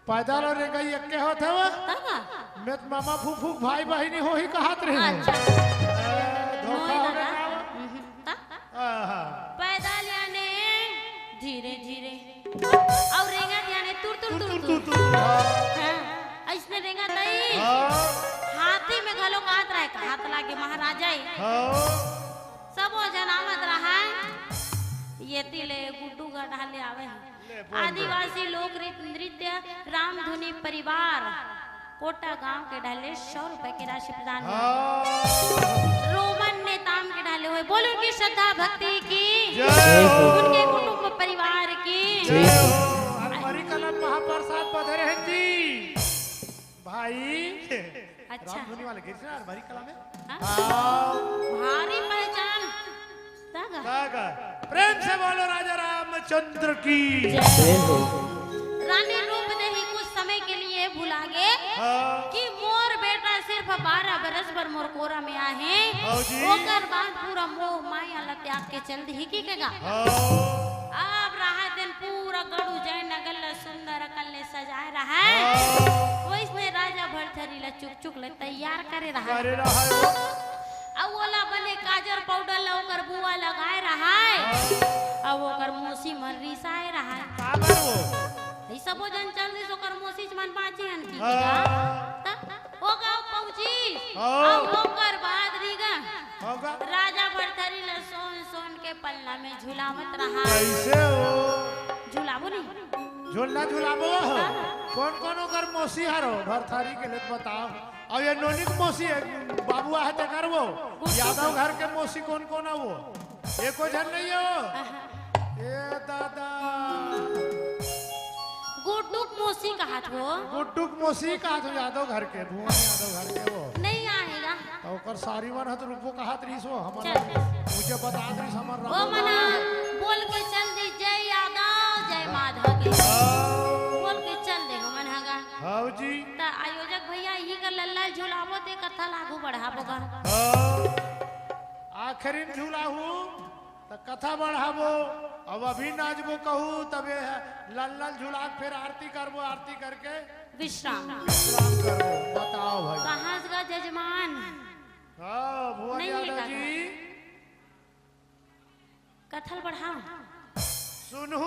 पैदल और रेंगाई एक होत हवा तगा मैं तो मामा फूफू भाई बहिनी हो ही कहत रहे अच्छा धोखा हो गया पैदल यानी धीरे धीरे और रेंगत यानी तुर तुर तुर तुर हां ऐसने रेंगत नहीं हाथी में घलो काट रहा है हाथ लागे महाराजा ही सब वो जनामत रहा है ये तिले गुड्डू का ढाले आवे आदिवासी लोक नृत्य रामधुनी परिवार कोटा गांव के ढाले 100 रुपए की राशि प्रदान रोमन ने ताम के ढाले हुए बोलो उनकी श्रद्धा भक्ति की उनके कुटुंब परिवार की हमारी कलम महाप्रसाद पधरे हैं जी भाई अच्छा रामधुनी वाले गिर रहा हमारी कलम में भारी पहचान तागा प्रेम से बोलो राजा रामचंद्र की रानी रूप देही कुछ समय के लिए भुला गए कि मोर बेटा सिर्फ 12 बरस पर मोर कोरा में आहे होकर बाद पूरा मोह माया ल त्याग के चल दी की केगा अब रहा दिन पूरा गढ़ू जैन नगर ल सुंदर कल सजाए रहा है वैसने राजा भरथरी ल चुक चुक ल तैयार करे रहा अब ओला बने काजर पाउडर ल ओकर बुआ लगाए रहा है अब ओकर मोसी मन रिसाए रहा है ई सबो जन चल दिस ओकर मोसी मन बाची हन की ओ गांव पहुंची अब ओकर बाद रीगा राजा भरथरी ल सोन सोन के पल्ला में झुलावत रहा कैसे हो झुलाबो नहीं झूलना झुलाबो कौन कौन ओकर मोसी हरो भरथरी के लिए बताओ और ये नोनी की मौसी है बाबुआ है ते कर वो यादव घर के मौसी कौन कौन है वो ये कोई जन नहीं है वो ये दादा गुड्डू मौसी का हाथ वो गुड्डू की मौसी का तो यादव घर के भुवन यादव घर के वो नहीं आएगा तो ओकर सारी वन है तो रुपो का हाथ रही सो हमर चल। मुझे बता दी हमर वो मना बोल के चल दे जय यादव जय माधव के बोल के चल दे मन हगा हां जी ता आयोजक भैया यही का लल्ला झुलावो दे कथा लागू बढ़ाबो का आखिरी झूला हूँ तो कथा बढ़ाबो अब अभी नाचबो कहूँ तबे लाल लाल झूला फिर आरती करबो आरती करके विश्राम विश्राम करबो बताओ भाई कहाँ का जजमान हाँ भुवन नहीं यादव है जी कथल बढ़ाओ सुनू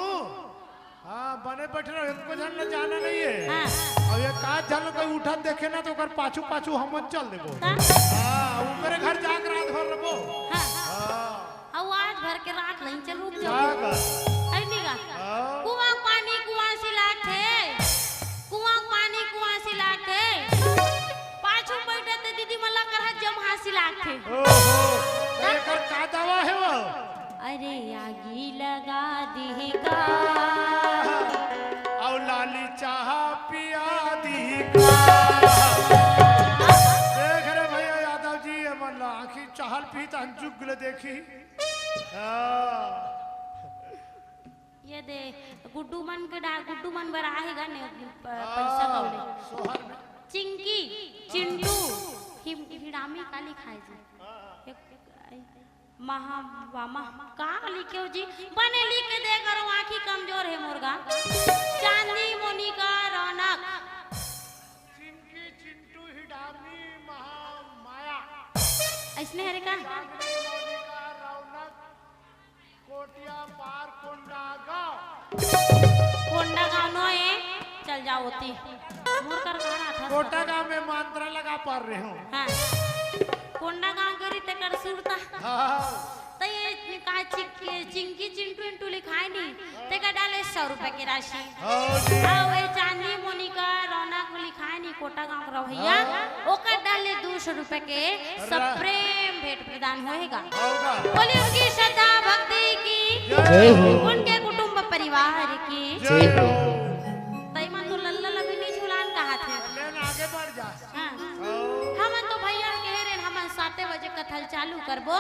हाँ बने बैठे रहो इनको जान जाना नहीं है हाँ अब ये काज जान कोई उठन देखे ना तो कर पाछू पाछू हम चल देबो ता? हाँ ऊपर घर जाकर रात भर रहो हाँ हाँ अब आज भर के रात नहीं चल रुक जाओ जाकर आई नहीं का हाँ कुआं पानी कुआं से लाथे कुआं पानी कुआं से लाथे पाछू बैठे ते दीदी मल्ला कर जम हासिल लाथे ओहो तो ये कर का दवा है वो अरे आगी लगा देगा और लाली चाह पिया दी देख रे भैया यादव जी मन आखी चाहल पी तो अंजुक गले देखी ये दे गुड्डू मन के डा गुड्डू मन बर आएगा ने पैसा कौड़े सोहर में चिंकी चिंटू हिडामी काली खाए जी महा वामा का लिखे हो जी बने लिख के दे करो आंखी कमजोर है मुर्गा चांदी मोनिका रौनक चिंकी चिंटू हिडामी महा माया ऐसने हरे का मोनिका रौनक कोटिया पार कोंडागा कोंडा गाँव नो है चल जाओ होती मुर्कर गाना था कोटा गांव में मंत्र लगा पा रहे हूँ हाँ कोंडा गाँव करी ते कर सुरता हाँ तो ये का चिंकी चिंटू इंटू लिखाई नहीं ते का डाले 100 रुपए की राशि हाँ जी और ये चांदी मोनिका रौनक लिखाई नहीं कोटा गाँव का भैया ओकर डाले 200 रुपए के सब प्रेम भेंट प्रदान होएगा होगा बोली उनकी श्रद्धा भक्ति की जय हो उनके कुटुंब परिवार की जय हो तैमा तो लल्ला भी नहीं झुलान कहा थे लेन आगे बढ़ जा हाँ हाँ हम तो भैया कह रहे हम 7 बजे कथल चालू करबो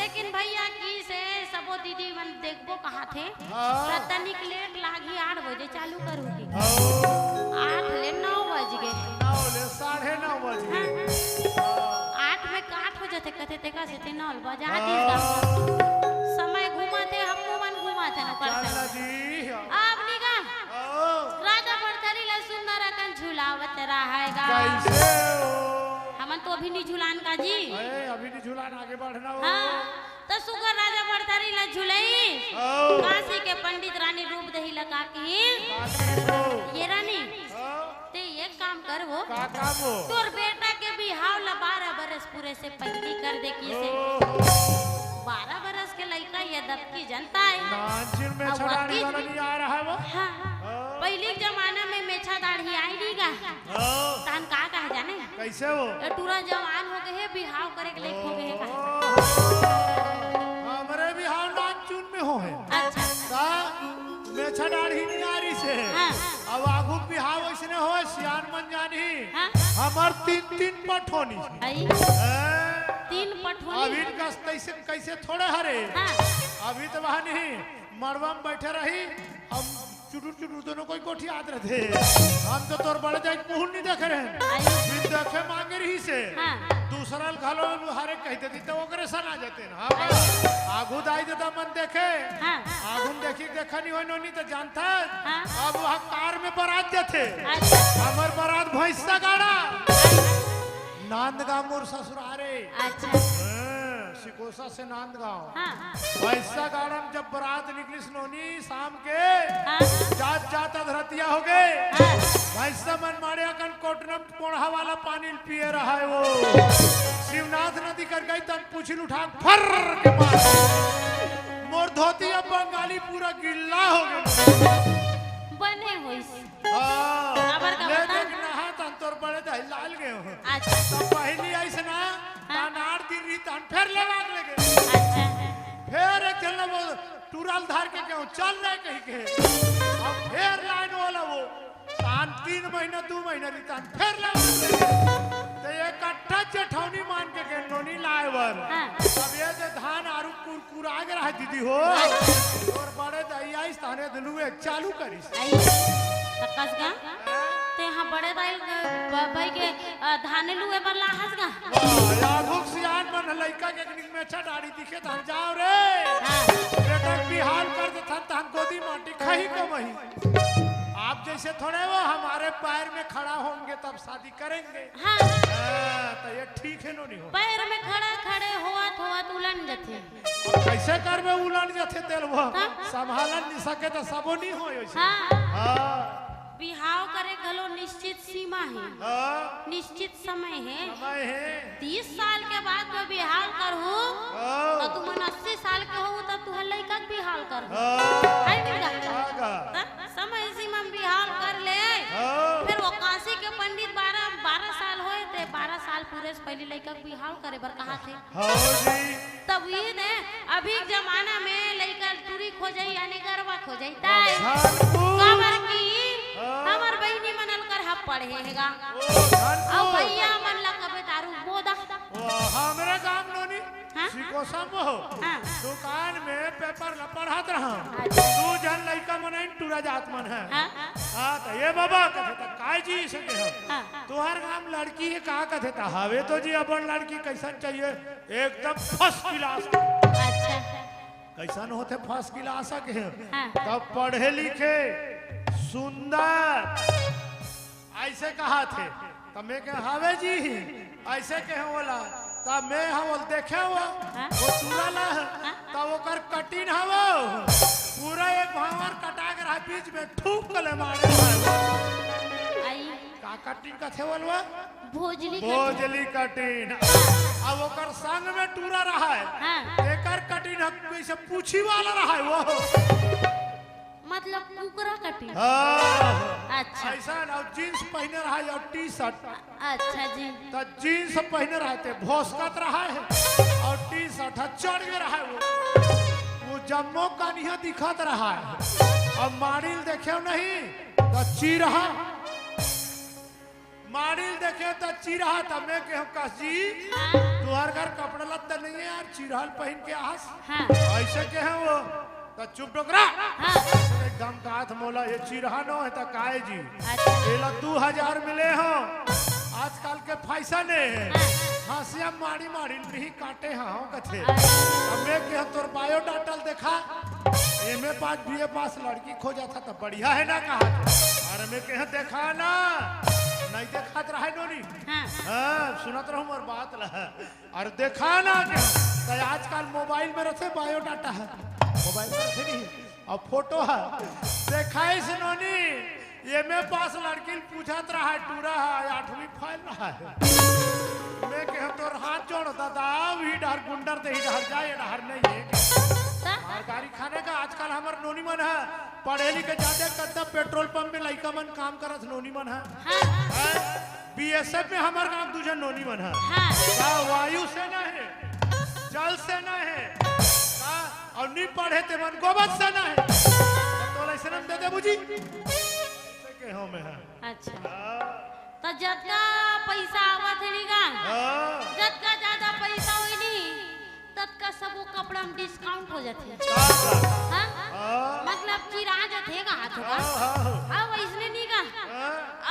लेकिन भैया की से सबो दीदी मन देखबो कहा थे हाँ। तनिक लेट लागी 8 बजे चालू करूंगी हाँ 8 ले 9 बज गए 9 ले 9:30 बज गए 8 में काट हो जाते कथे ते का से 9 बजा दी समय घुमाते हम मन घुमाते न कर चल जी अब निगा ओ राजा बड़थरी ला सुंदर अकन झुलावत रहेगा कैसे हो हमन तो अभी नहीं झुलान का जी अरे अभी नहीं झूलान आगे बढ़ना हो हाँ तो सुगर राजा बड़थरी ला झुलई ओ काशी के पंडित रानी रूप दही लगा के बाकी हो ये रानी ओ ते एक काम कर वो का काम हो तोर बेटा के बिहाव ला 12 बरस पूरे से पहले कर दे की से ओहो 12 बरस के लड़का ये दब की जनता है नाचिन में अब छड़ाने वकील- वाला नहीं आ रहा है वो हाँ पहले के जमाना में मेछा दाढ़ी आई नहीं गा ओ तान का कहा जाने कैसे हो ये टूरा जवान हो गए है बिहाव करे के लायक हो गए है का ओहो, हमरे बिहार नाचुन में हो है अच्छा का मेछा दाढ़ी नहीं आ रही से हाँ अब आगू बिहार वैसने हो सियान मन जानी हाँ हमर 3 पठोनी आई हैं? 3 अभी पठोनी कैसे कैसे थोड़े हरे हाँ अभी तो वहां नहीं मड़वा में बैठे रही हम चुटुर दोनों कोई कोठी आद रहे थे हम तो तोर बड़े जाए मुंह नहीं देख रहे हैं आई फिर देखे मांगे रही से हाँ दूसरा घालो हरे कहते थी तो ओकरे सन आ जाते ना हाँ आगू दाई देता मन देखे हाँ आगू देखी देखा नहीं हो नहीं तो जानता हाँ। अब वहाँ कार में बारात जाते अच्छा हमर बारात भैंसा गाड़ा नांदगांव मोर ससुरारे अच्छा सिकोसा से नांदगांव हाँ भैंसा गाड़ा में जब बारात निकली स्नोनी शाम के हाँ जात जात अधरतिया हो गए हाँ भैंसा मन मारे अकन कोटनम पोढ़ा वाला पानी पिए रहा है वो शिवनाथ नदी कर गई तब पूछिल उठा फर के मार मोर धोती अब बंगाली पूरा गिल्ला हो गया बने होइस हाँ, खबर का ले बता। देख नहा तन तो तोर बड़े दही लाल गए हो अच्छा तो पहली ऐसे ना तानार दिन रही तान फिर ले भाग लगे अच्छा फिर एक चलना वो टूरल धार के क्यों चल रहे कहीं के अब फिर लाइन वाला वो तान 3 महीना 2 महीना रही तान फिर ले भाग लगे तो ये कट्ठा जेठौनी मान के नोनी लाए वर हाँ। अब ये जो धान आरू कुरकुर आगे रहा दीदी हो और बड़े दहिया इस थाने दिलुए चालू करिस आई तकस गा ते यहाँ बड़े भाई के धाने लुए पर लाहस गा यादुक सियान मन लइका के निक में अच्छा डाड़ी दिखे धान जाओ रे हाँ बेटा बिहार कर दे धान गोदी माटी खही कमही आप जैसे थोड़े वो हमारे पैर में खड़ा होंगे तब शादी करेंगे हाँ तो ये ठीक है नो नहीं हो पैर में खड़ा खड़े हुआ उलन जथे कैसे करबे उलन जथे तेल वो हाँ। संभालन नहीं सके तो सबो नहीं हो ऐसे हाँ हां बिहाव करे घलो निश्चित सीमा है हां निश्चित समय है समय है 30 साल के बाद में बिहाव करहु तो तुम 80 साल के हो तब तू लइका के बिहाव करहु है नहीं समय सीमा में बिहाव कर ले फिर वो काशी के पंडित 12 साल होए थे 12 साल पूरे से पहले लइका के बिहाव करे बर कहा थे हां जी तब ये ने अभी जमाना में लइका टूरी खो जाई यानी गरबा खो जाई ताई खबर की हमर बहिनी मनल कर हप पढ़े हेगा अब भैया मन ला कबे दारू बोदा हमरे काम नोनी हाँ? सिकोसम हो हाँ। दुकान में पेपर ला पढ़ात रहा तू जन लइका मन टूरा जात मन है हाँ? हां तो ये बाबा कथे त काय जी सके हो हाँ। तोहर काम लड़की है का कथे त हवे तो जी अपन लड़की कैसन चाहिए एकदम फर्स्ट क्लास अच्छा कैसन होते फर्स्ट क्लास के हाँ। तब पढ़े लिखे सुंदर ऐसे कहा थे तब मैं कह हावे जी ऐसे कहे बोला तब मैं हम देखे हुआ हाँ? वो चूड़ा ला तब ओकर कटिन हवो पूरा एक भावर कटा के रहा बीच में ठूक ले मारे आई का कटिन का थे बोलवा भोजली भोजली कटिन अब ओकर संग में टूरा रहा है हाँ एकर कटिन कैसे पूछी वाला रहा है वो मतलब कुकरा कटी हाँ अच्छा ऐसा ना जींस पहने रहा है और टी शर्ट अच्छा जी तो जींस पहने रहा थे भोसकत रहा है और टी शर्ट चढ़ गया रहा है वो जम्मो कन्हिया दिखत रहा है अब मारिल देखे नहीं तो ची रहा मारिल देखे तो ची रहा तब मैं कह काशी तुहार घर कपड़ा लत्ता नहीं है यार चिरहल पहन के आस हाँ ऐसे के है वो तो चुप डोकरा हाँ एकदम काथ मोला ये चिरहा न है तो काहे जी अच्छा एला 2000 मिले हो आजकल के फैशन है हंसिया मारी मारी नहीं काटे हाँ कथे अब मैं के तोर बायोडाटा देखा एमए पास बीए पास लड़की खोजा था तो बढ़िया है ना कहा अरे मैं के देखा ना नहीं देखा रहा नोनी हाँ हाँ सुनत रहूं और बात लहा अरे देखा ना क्या तो आजकल मोबाइल में रखे बायोडाटा है मोबाइल में रखे नहीं और फोटो है देखाई से नोनी ये मैं पास लड़की पूछत रहा है टूरा है 8वीं फाइल रहा है मैं कह तोर हाथ जोड़ दादा ही डर गुंडर दे ही डर जाए डर नहीं है और गाड़ी खाने का आजकल हमार नोनी मन है पढ़े लिखे जाते कद्दा पेट्रोल पंप में लड़का मन काम करत नोनी मन है बीएसएफ में हमार काम दूसरे नोनी मन है का वायु सेना है जल सेना है और नहीं पढ़े ते मन गोबर सेना है तो लाइसेंस दे दे बुझी के हो में है अच्छा तो जतना पैसा आवत है नीगा जतना ज्यादा पैसा होई नी तत्का सब वो कपड़ा में डिस्काउंट हो जाते हाँ मतलब चिरा जाते का हाथ का अब इसने नीगा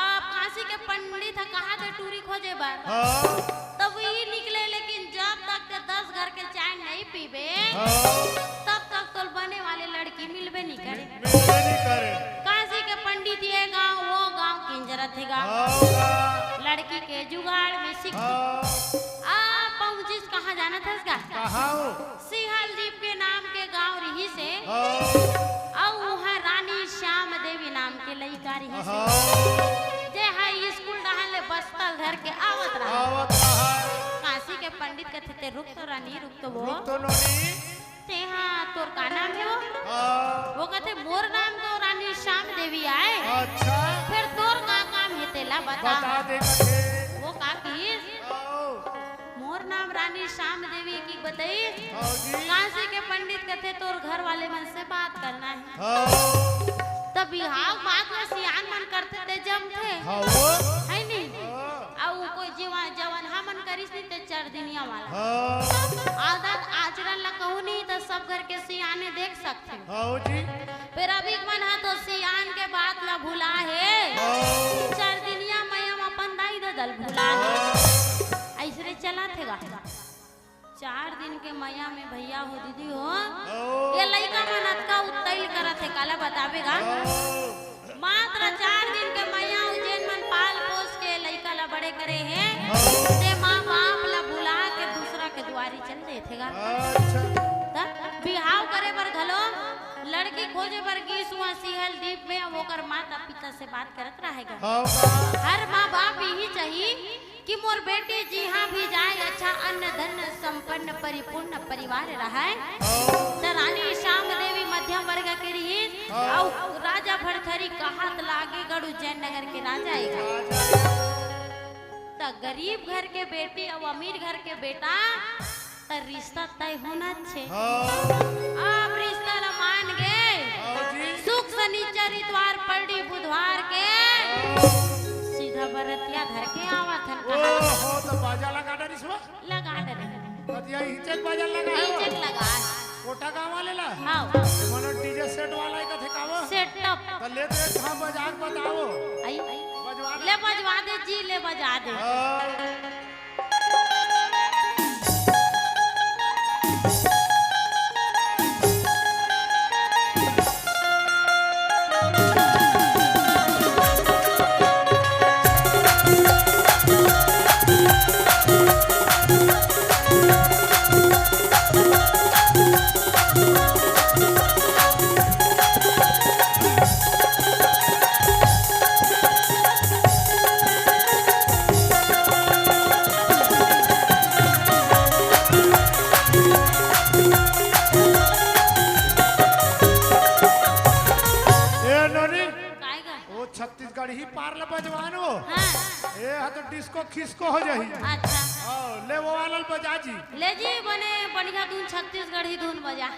आप काशी के पंडित है कहा थे टूरी खोजे बार तब ये निकले लेकिन जब तक के 10 घर के चाय नहीं पीबे तब तक तो बने वाले लड़की मिलबे नहीं करे काशी के पंडित ये गांव वो गांव किंजरत है लड़की के जुगाड़ में सीख पहुंचिस कहाँ जाना था इसका सिहल दीप के नाम के गांव रही से और वहाँ रानी श्याम देवी नाम के लड़का रही से जे हाई स्कूल रहले बस्तर घर के आवत रहा काशी के पंडित कहते थे रुक तो रानी रुक तो वो ते हाँ तोर का नाम है वो कहते मोर नाम तो रानी श्याम देवी आए अच्छा फिर तोर का काम है तेला बता बता दे कथे वो का की आओ मोर नाम रानी श्याम देवी की बताई आओ जी काशी के पंडित कहते तोर घर वाले मन से बात करना है आओ तब बिहाव बात में सियान मन करते थे जम थे आओ है नहीं और कोई जवान हमन करिस नहीं ते 4 दिनिया वाला आओ आदत आचरण ला कहू नहीं तो सब घर के सियाने देख सकते आओ जी फिर अभी मन हा तो सियान के बात ला भुला है आओ 4 दिनिया मैं हम अपन दाई दल भुला है ऐसे चला थेगा 4 दिन के मैया में भैया हो दीदी हो ये लड़का मनत का उत्तैल करत है काला बतावेगा मात्र 4 दिन के मैया उज्जैन मन पाल पोस के लड़का ला बड़े करे हैं ते माँ बाप ला बुला के दूसरा के द्वारी चल देथेगा अच्छा तब बिहाव करे बर घलो लड़की खोजे बर गीस हुआ सिहल दीप में ओकर माता पिता से बात करत रहेगा आओ हर माँ बाप यही चाहिए कि मोर बेटी जी हाँ भी जाए अच्छा अन्न धन संपन्न परिपूर्ण परिवार रहा रानी श्याम देवी मध्यम वर्ग के रही और राजा भरथरी कहात लागे गढ़ उज्जैन नगर के राजा तो गरीब घर के बेटी और अमीर घर के बेटा तो रिश्ता तय होना छे अब रिश्ता ला मान गए सुख शनिचर इतवार पलटी बुधवार के सीधा बरतिया घर के आवा था ओ हो तो बाजा लगा डरिस बा लगा डरे बतिया हिचक बाजा लगा है चेक लगा कोटा गांव वाले ला हां मनो डीजे सेट वाला ही कथे कावो सेट टॉप तो ले दे कहां बजा के बताओ आई बजवा ले बजवा दे जी ले बजा दे छत्तीसगढ़ ही पार ल बजवान हो हां ए हा तो डिस्को खिसको हो जाही अच्छा ले वो वाला बजा जी ले जी बने बढ़िया धुन छत्तीसगढ़ी धुन बजा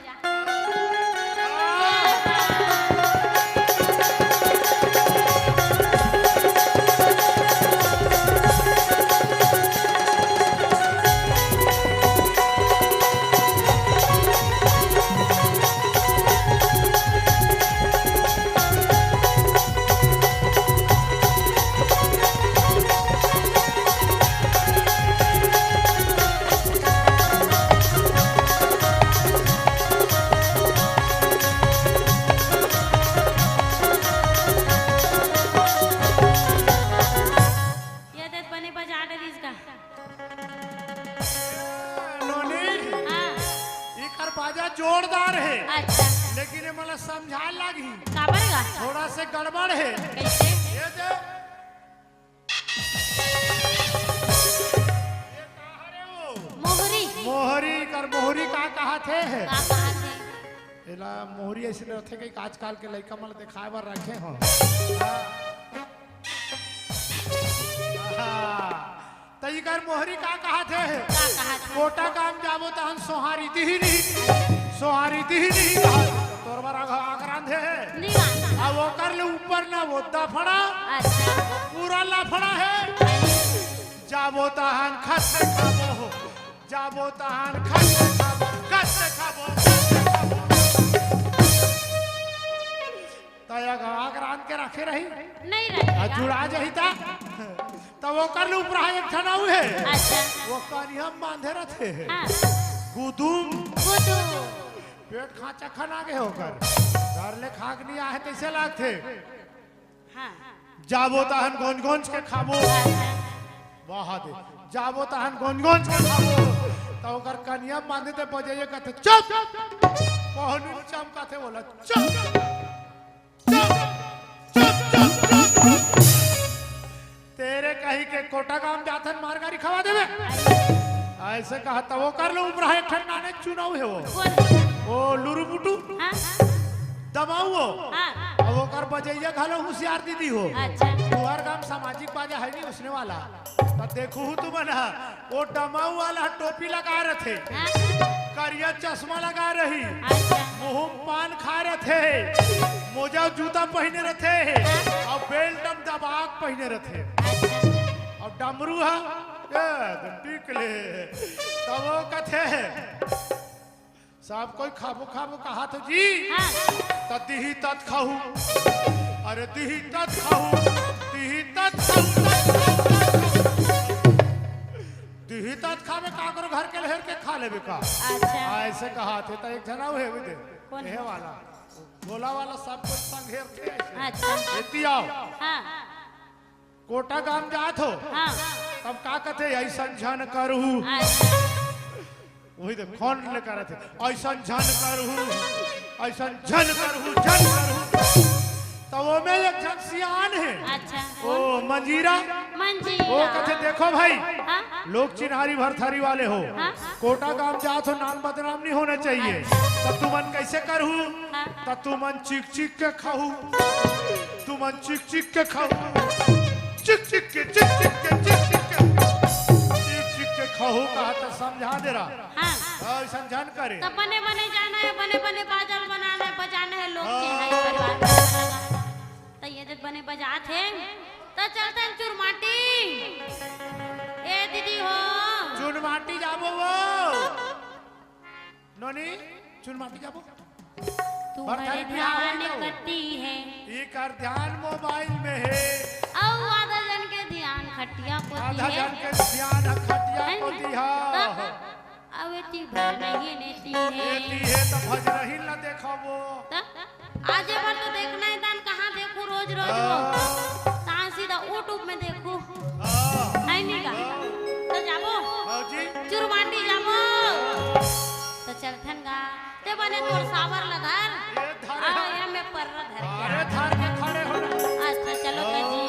जोरदार है अच्छा लेकिन ये मला समझा लगी काबरेगा थोड़ा से गड़बड़ है कैसे ये दे ये कहाँ रे वो मोहरी मोहरी कर मोहरी का कहा थे का कहा थे एला मोहरी ऐसे रथे कि आजकल के लड़का मन दिखाए बर रखे हो तई कर मोहरी का कहा थे कोटा काम जाबो त हम सोहारी दी नहीं कहा तोर बार आक्रांत है नहीं अब वो कर ले ऊपर ना वो दफड़ा अच्छा पूरा लफड़ा है जाबो तहन खस खाबो हो जाबो तहन खस खाबो तया आक्रांत के रखे रही नहीं रहेगा जुड़ा जही ता तब वो कर ले ऊपर एक ठनाऊ है अच्छा वो कानिया बांधे रहते हां गुदुम गुदू पेट खाचा खाना के होकर घर ले खाक नहीं आहे तैसे लागते हां जाबो तहन गोंज के खाबो वाह दे जाबो तहन गोंज के खाबो तो ओकर कनिया बांधे ते बजाइए कहते चुप पहनी चमकाते बोला चुप तेरे कही के कोटा काम जाथन मारगारी खवा देवे ऐसे कहा तो वो कर लो ऊपर है ठंडा ने चुनाव है वो ओ लुरु बुटू हां दबाऊ वो हां अब वो ओकर बजैया घलो होशियार दीदी हो। अच्छा तुहर गांव सामाजिक बाजा है नहीं उसने वाला तो देखू तू बना वो डमाऊ वाला टोपी लगा रहे थे, हाँ, करिया चश्मा लगा रही, अच्छा मुंह में पान खा रहे थे, मोजा जूता पहने रहे थे और बेल्ट दबाग पहने रहे थे अच्छा और डमरू है टिकले तब वो कथे सब कोई खाबो खाबो कहा तो जी हाँ, तदिही तत् खाऊ, अरे दिही तत् खाऊ, दिही तत् खाऊ, दिही तत् खावे का करो घर के लहर के खा लेबे का। अच्छा ऐसे कहा थे तो एक जना है दे कौन? ये वाला गोला वाला सब कुछ संघेर थे ऐसे अच्छा एती आओ हाँ कोटा गांव जात हो हाँ तब का कहते ऐसा झन करू, अच्छा वही तो कौन लेकर थे ऐसा झन करू, ऐसा झन करू, झन करू तो वो में एक झन सियान है अच्छा ओ मंजीरा मंजीरा वो कहते देखो भाई हाँ लोग चिन्हारी भरथारी वाले हो, हाँ। कोटा गांव जात हो नाम बदनाम नहीं होना चाहिए, तब तू मन कैसे करू, हाँ। तब तू मन चिक चिक के खाऊ, तू मन चिक चिक के खाऊ, चिक चिक के चिक चिक के चिक चिक के चिक चिक के खाऊ कहा तो समझा दे रहा हाँ ऐसा झन करे तो बने बने जाना है, बने बने बाजल बनाना है, बजाना है, लोग चिन्हाई परिवार में लगा। तो ये जब बने बजात है तो चलते हैं चुरमाटी। ए दीदी हो चुन माटी जाबो वो नोनी चुन माटी जाबो तुम्हारे ध्यान करती है ये कर ध्यान मोबाइल में है औ आधा जन के ध्यान खटिया पोती आधा है जन के ध्यान खटिया को दिहा अवेती भर नहीं नेती है एती है तो भज रही ना देखो आज भर तो देखना है दान कहाँ देखूं रोज रोज वो कहाँ सीधा यूट्यूब में देखूं है नहीं का तो जाबो जी चुरमाटी जाबो तो चलथन गा ते बने तोर सावर लधार ये धारे आ या मैं पर धर के अरे थार के खड़े हो अच्छा चलो जी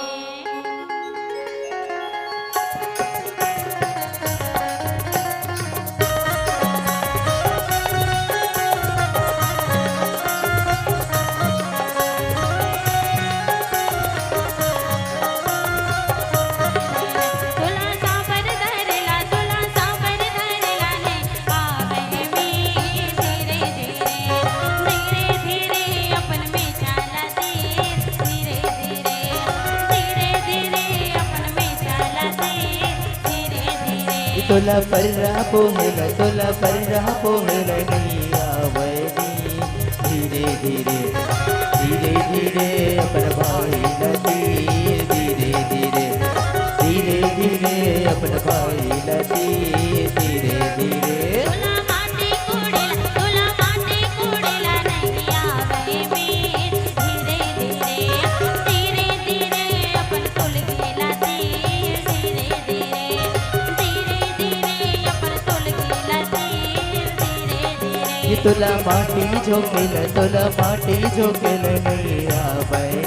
तोला पर्रा पोहेला तोला पर्रा पोहेला नहीं आवनी धीरे धीरे धीरे धीरे अपन भाई लती धीरे धीरे धीरे धीरे अपन भाई लती धीरे धीरे तोला माटी झोंकेल नहीं आवनी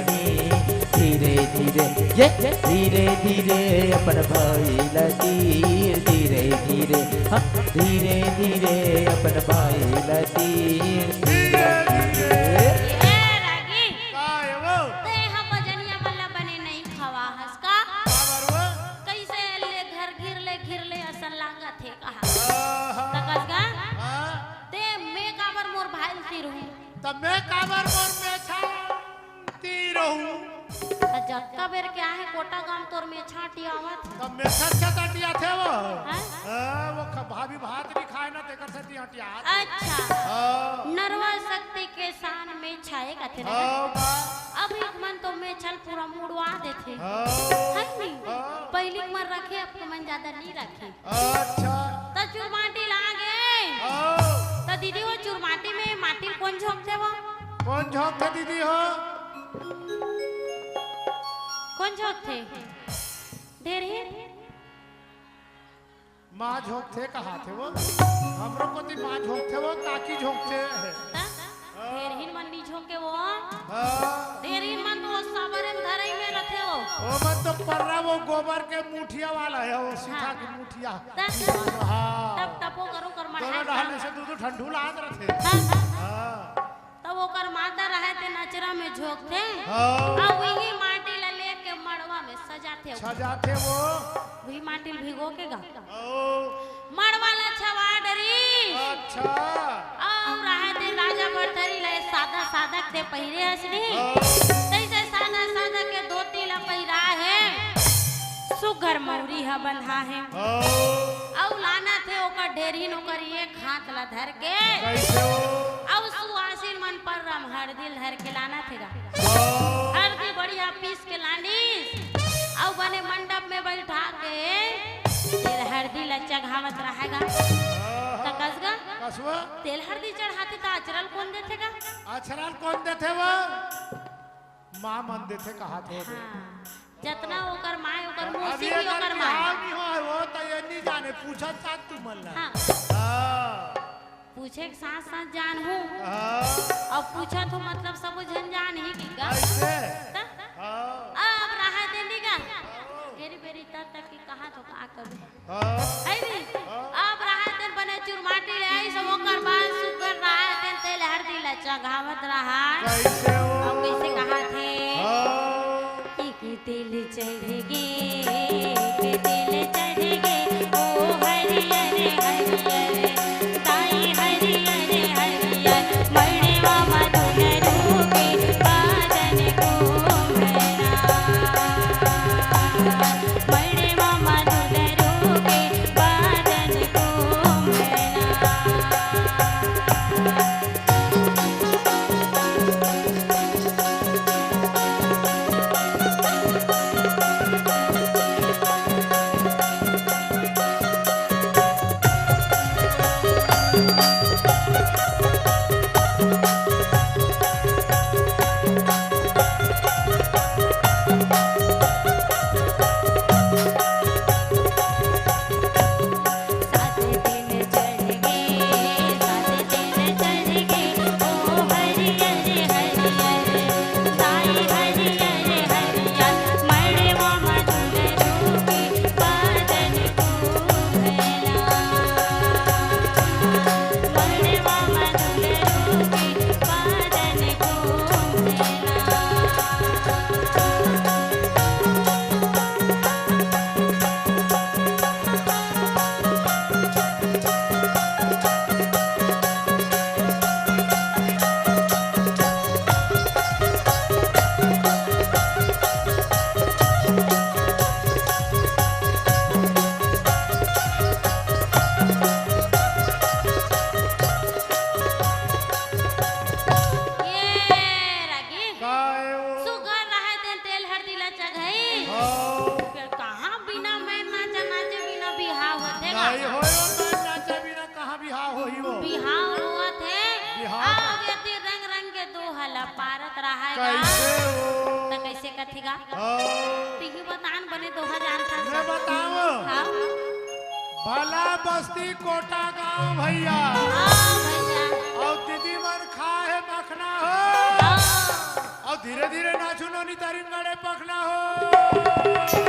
धीरे धीरे ये धीरे धीरे अपन भाई लती धीरे धीरे हाँ धीरे धीरे अपन भाई लती धीरे धीरे काय वो कैसे ले घर घिर ले असन लागत है कहा तकस गा ते मैं काबर मोर भाई सी रहूं तब मैं काबर मोर में छाती रहूं जक्का बेर क्या है कोटा गांव तोर में छाटी आवत तब मैं सच्चा टाटिया थे वो हैं? वो भाभी भात नहीं खाए ना तेकर से टाटिया अच्छा नरवा शक्ति के शान में छाए का थे अब एक मन तो मैं चल पूरा मुड़वा देते है नहीं पहली मन रखे अब तो मन ज्यादा नहीं रखे अच्छा तो चुरमाटी लागे तो दीदी वो चुरमाटी में माटी कौन झोंकते वो कौन झोंकते दीदी हो कौन झोंकते ढेर ही माँ झोंकते कहा थे वो हमरो को ती माँ झोंकते वो काकी झोंकते है ढेर ही मन नहीं झोंके वो ढेर ही मन तो साबरे में धरई में रखे हो ओ मत तो पर्रा वो गोबर के मुठिया वाला है वो सीधा की मुठिया हाँ तब तपो करो कर दोनों मढ़ा डालने से दूध ठंडू लाग रहे थे तो तब ओकर माता रहे थे नचरा में झोंक थे हाँ। अब वही माटी ला लेके मड़वा में सजाते सजाते वो वही माटी भिगो के गा ओ मड़वा ला छवा डरी अच्छा और रहे थे राजा भरथरी ले सादा सादा के पहिरे हसनी तैसे सादा सादा के धोती ला पहिरा है सुगर मौरी हा बंधा है औ लाना थे ओकर ढेरीन ओकर एक हाथ ला धर के कैसे हो औ सुआसिन मन पर रम हरदी धर के लाना थे गा हरदी बढ़िया पीस के लानीस औ बने मंडप में बैठा के फिर हरदी ला चढ़ावत रहेगा तकसगा कसवा तेल हरदी चढ़ाते ता अचरल कौन देथेगा आचरण कौन देते वो माँ मन देते कहा थे हाँ जतना ओकर माय ओकर अभी मौसी भी ओकर माय नहीं हो वो तो ये नहीं जाने पूछा था तू मन ला हाँ पूछे के साथ साथ जान हूँ अब पूछा तो मतलब सब जन जान ही की का ऐसे ता? अब रहा देनी का घेरी बेरी तक की कहा तो का करूं है नी अब रहा दिन बने चुरमाटी ले आई सब ओकर बाद सुकर रहा दिन तेल हरदी ला चढ़ावत रहा कैसे हो अब कैसे कहा थे कि तिल चढ़ेगे कि तिल चढ़ेगे ओ हरियर हरियर ताई हरियर हरियर मणिवा मधुर रूपे बादन घूमना मणिवा मधुर रूपे बादन घूमना कैसे हो कैसे कथेगा हाँ। तिही बतान बने 2000 था मैं बताओ हाँ भला बस्ती कोटा गांव भैया हाँ भैया और दीदी मन खा है मखना हो हाँ और धीरे धीरे नाचू नोनी तारीन गड़े पखना हो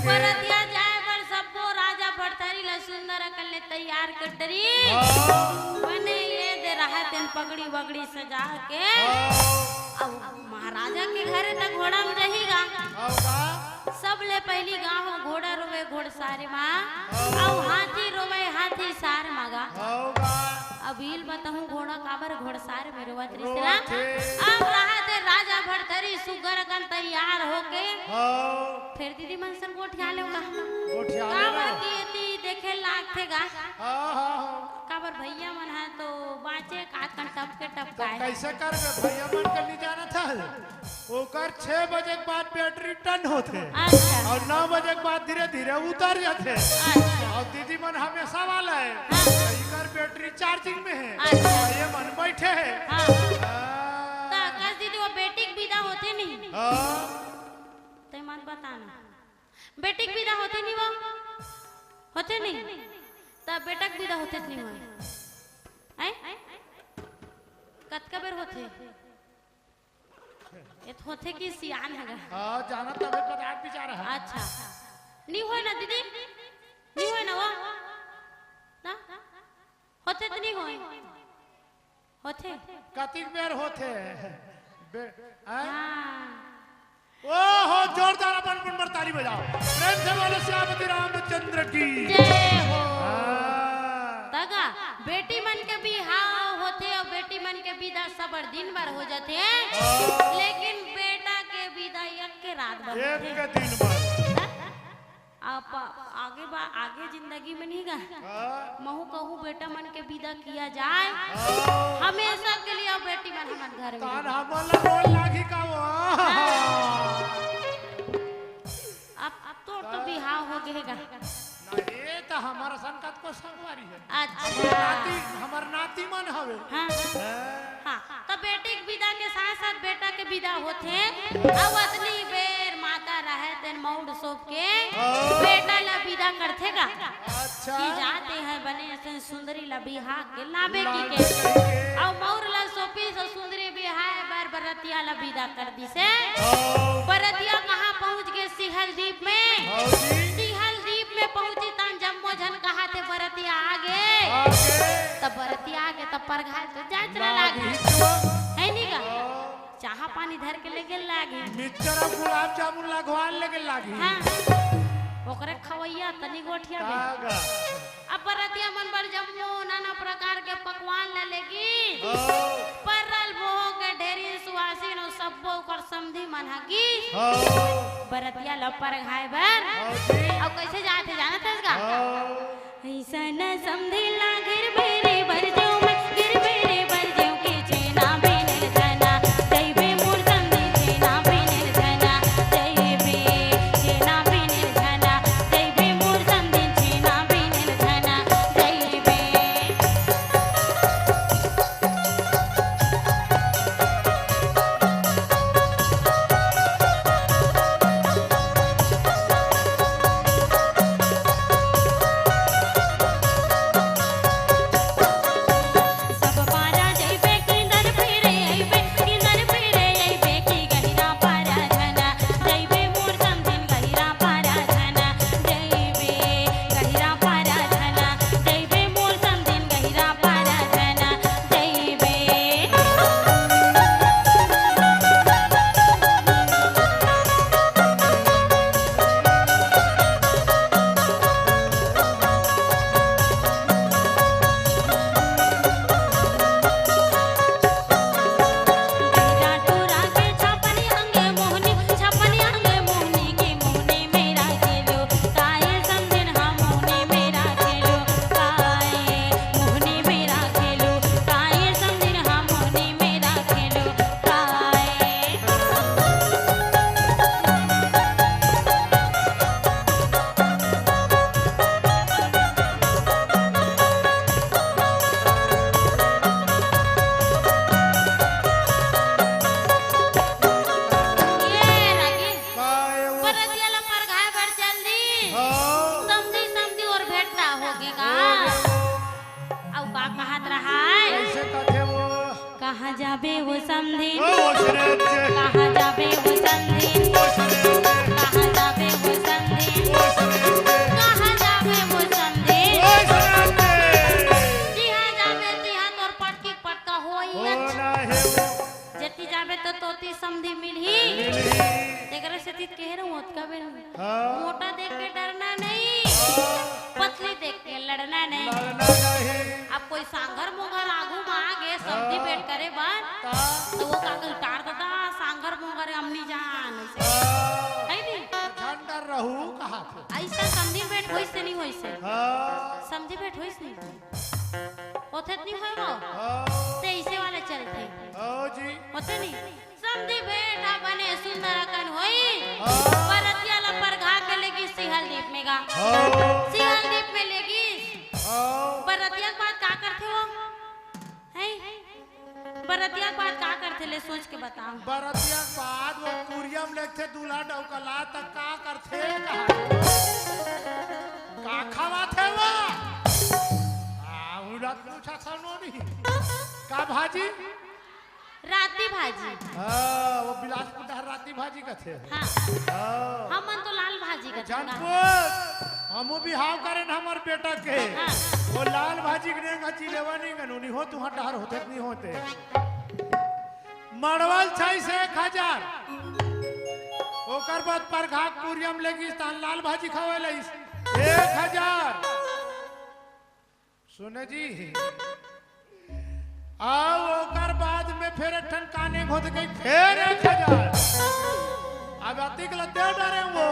बरतिया जाए पर सबको राजा भरथरी ला सुंदर अकल ने तैयार कर डरी बने ये दे रहा तेन पगड़ी बगड़ी सजा के अब महाराजा के घरे तक घोड़ा में रहेगा सब ले पहली गांव घोड़ा रोवे घोड़सारे माँ और हाथी रोवे हाथी सार मगा अबील बताऊं घोड़ा काबर घोड़सार में रोवा त्रिशरा अब रहा थे राजा भरथरी सुगर अकल तैयार होके फिर दीदी मनसन गोठिया ले काबर की यति देखे लाग थे गा काबर भैया मन है तो बाज ढक्कन टप के तो टपकाए कैसे करबे भैया मन के नहीं जाना था ओकर 6 बजे के बाद बैटरी टर्न होते अच्छा और 9 बजे के बाद धीरे धीरे उतर जाते अच्छा और दीदी मन हमेशा वाला है हाँ। इकर बैटरी चार्जिंग में है अच्छा। और ये मन बैठे है हाँ तो आकाश दीदी वो बेटी की विदा होते नहीं तो मत बताना बेटी की विदा होते नहीं वो होते नहीं तब बेटा की विदा होते नहीं वो हैं कतका बेर होते ये तो होते कि सियान है हां जाना तबे पदार्थ बिचारा है अच्छा नहीं होए ना दीदी नहीं होए ना वो ना होते तो नहीं होए होते कतिक बेर होते हाँ ओहो जोरदार अपन ताली बजाओ प्रेम से बोलो श्यामती रामचंद्र की जय हो हाँ। तगा बेटी मन के भी हाव होते और बेटी मन के विदा सबर दिन भर हो जाते हैं लेकिन बेटा के विदा एक के रात भर एक होते के दिन भर आप आगे जिंदगी में नहीं गा महू कहूँ बेटा मन के विदा किया जाए हमेशा के लिए और बेटी मन हमारे घर में तान हमला रोल लागी का वो अब तो बिहाव हो गएगा ना ये तो हमारा संकट को संगवारी है अच्छा हमर नाती मन हवे हाँ हाँ तो बेटी के विदा के साथ साथ बेटा के विदा होते अब असली बेर माता रहे तेन मौड़ सोप के बेटा ला विदा करथे का अच्छा की जाते हैं बने ऐसे सुंदरी ला बिहा के लाबे की के और मौड़ ला सोपी से सुंदरी बिहा बार बरतिया ला विदा कर दी से बरतिया कहाँ पहुँच गए सिहल द्वीप में सिहल द्वीप में पहुँची तन जम्मो झन कहा थे बरतिया आगे तब बरतिया आगे तब परघाल तो जाचरा लागे है नहीं का चाहा पानी धर के लेके लागे मिक्सचर और गुलाब जामुन लगवाल लेके लागी हाँ ओकरे खवैया तनी गोठिया में कागा अब बरतिया मन पर जम्मो नाना प्रकार के पकवान ला लेगी परल भोग के ढेरी सुवासिन और सबो कर समधी मन हगी बरतिया ला परघाए बर अब कैसे जाते जाना था इसका ऐसा न समधी ला गिर बेरे बर जाऊं मैं गिर बेरे बर जाऊं के चेना बेने जाना जय बे मोर समधी चेना बेने जाना जय बे चेना बेने जाना जय बे मोर समधी चेना बेने जाना जय बे सब पारा जय बे किंदर फिरे आई बे किंदर फिरे आई बे की गहिरा पारा धना जय बे मोर समधिन गहिरा पारा धना जय बे गहिरा पारा धना जय बे मोर समधिन गहिरा पारा धना जय बे गहिरा टूरा के छपनी अंगे मोहनी की मोहनी मेरा खेलो काए समझन हा मोहनी मेरा खेलो काए मोहनी मेरा खेलो काए समझन हा मोहनी मेरा खेलो काए ये लगी काय वो बरतिया ला परघाए बर जल्दी समझी समझी और भेंटना होगी का अब का कहत रहा है कैसे कथे वो कहाँ जाबे वो समधी ओ शरद कहाँ जाबे वो समधी ओ शरद कहाँ जाबे वो समधी ओ शरद कहाँ जाबे वो समधी ओ शरद जिहाँ जाबे तिहाँ तोर पटकी पटका होई ओ ना है वो जति जाबे तो तोती समधी मिलही मिली देखरे से ती कह रहा हूँ का बेर हाँ मोटा देख के डरना नहीं पतली देख के लड़ना नहीं लड़ना नहीं अब कोई सांगर मोगर आगू में आ गए समझी बैठ करे बात तो वो कागज उतार देता सांगर मोगर अम्मी जान ऐसे है नहीं झंडर रहू कहा थे ऐसा समझी बैठ होइस से नहीं होइस से हाँ समझी बैठ होइस नहीं होते नहीं है वो ते इसे वाले चलते ओ जी होते नहीं समझी बेटा बने सुंदर अकन होई परतिया ला पर घा के लेगी सिहल दीप में गा सिहल दीप में लेगी परतिया के बाद का करते हो हैं बरतिया के बाद का करते ले सोच के बताओ बरतिया के बाद वो कुरियम लेते दूल्हा डौकला तक का करते का खावा थे वो रात पूछा था नोनी का भाजी राती भाजी वो बिलासपुर डहर राती भाजी का थे हाँ हमन तो लाल भाजी का जानपुर हमू बिहाव करें हमर बेटा के वो लाल भाजी के नेंगा चिलेवा नहीं गनूनी हो तुहां डहर होते नहीं होते मड़वल 6 से 1000 ओकर बाद परघा कुरियम लेगी तान लाल भाजी खावे लईस 1000 सुने जी आओ ओकर बाद में फिर ठन काने घोद गई फिर 1000 अब अतिक लते डरे वो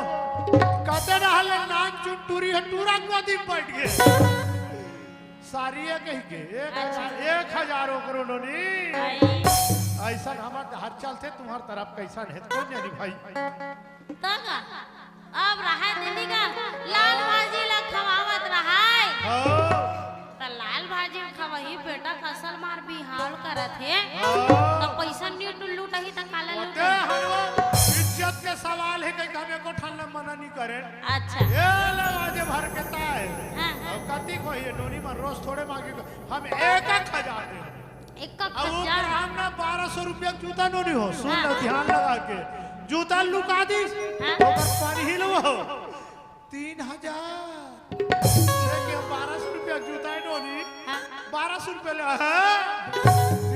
कहते रहल नाक चुटूरी है टूरा गोदी पट गए सारी कह के 1000 ओकरो नोनी ऐसा हमार हर चलते तुम्हार तरफ कैसा है कौन जानी भाई तगा अब रहा दिल्ली का लाल भाजी ला खवावत रहा लाल भाजी खवही बेटा फसल मार बिहाव करत है तो पैसा नीट लूटही त काला लूट इज्जत के सवाल है कि हमें को ठान मना नहीं करे अच्छा ये लवाजे भर के ताए अब कति को ये नोनी मन रोज थोड़े मांगे हम 1000 दे एक कप अब ऊपर हम ना 1200 रुपया जूता नोनी हो सुन लो ध्यान लगा के जूता लुका दी ऊपर पानी हिलवो 3000 के 1200 रुपया जूता नोनी 1200 रुपया ले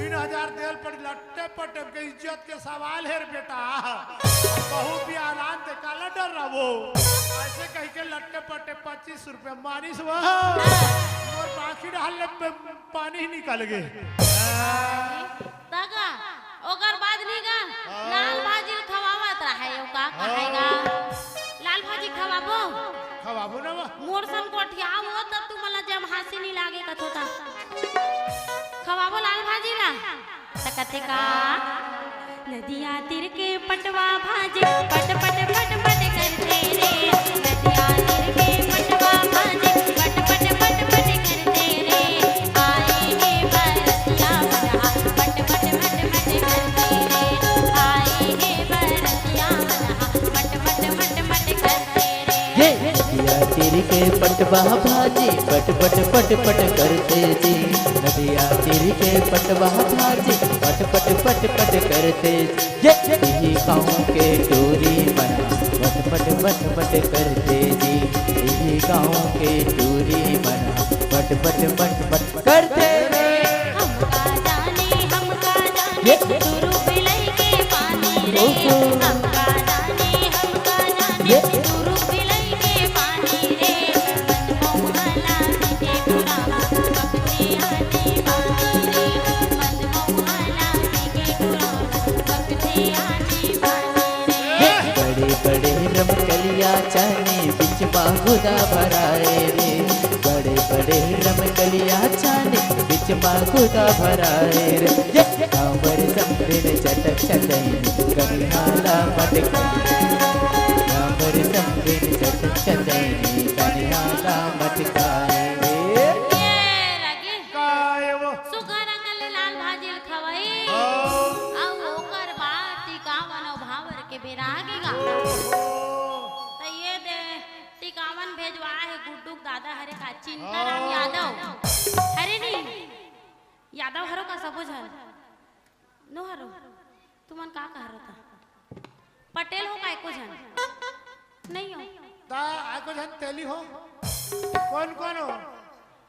3000 देल पर लट्टे पटे के इज्जत के सवाल है बेटा बहुत भी आराम ते काला डर रहा वो ऐसे कह के लट्टे पटे 25 रुपया मानिस वो और बाकी डाल पानी ही निकल गए तगा ओकर बाद नहीं गा लाल भाजी खवावत रहा है का कहेगा लाल भाजी खवाबो खवाबो ना मोर सन कोठिया हो तब तू मला जब हंसी नहीं लागे कथोता खवाबो लाल भाजी ला सकते का नदिया तीर के पटवा भाजी पट पट पट पट करते रे नदिया तीर के पटवा भाजी पट पट पट पट करते रे आए हे बरतिया बना पट पट पट पट करते रे आए हे बरतिया बना पट पट पट पट करते रे नदिया तीर के पटवा भाजी पट पट पट पट करते जी नदिया तीर के पटवा भाजी पट पट पट पट करते यही गाँव के चोरी बना पट पट पट पट करते जी यही गाँव के चोरी बना पट पट पट पट करते हमका जाने गुरु पिलाई के पानी रे हमका जाने गुरु पिलाई के पानी रे मनमोहला के गुरावा भक्ति आनी बानी रे मनमोहला के गुरावा भक्ति आनी बानी रे बड़े बड़े रमकलिया चाने बिच बागुदा भराए रे बड़े बड़े रमकलिया चाने बिच बागुदा भराए रे कांवर संबिन चटक चटई कनिहाला मटक कांवर संबिन चटक चटई कनिहाला मटकाए रे ये लगे काय वो सुखा रंगल लाल भाजी खवाई अब ओकर बाद टिकावन भावर के बिरागेगा तो ये दे टिकावन भेजवा है गुड्डू दादा हरे का चिंताराम यादव हरे नहीं यादव हरो का सब बुझल नो हरो तुमन का कह रहा था पटेल हो का एको जन नहीं हो ता आको जन तेली हो कौन कौन हो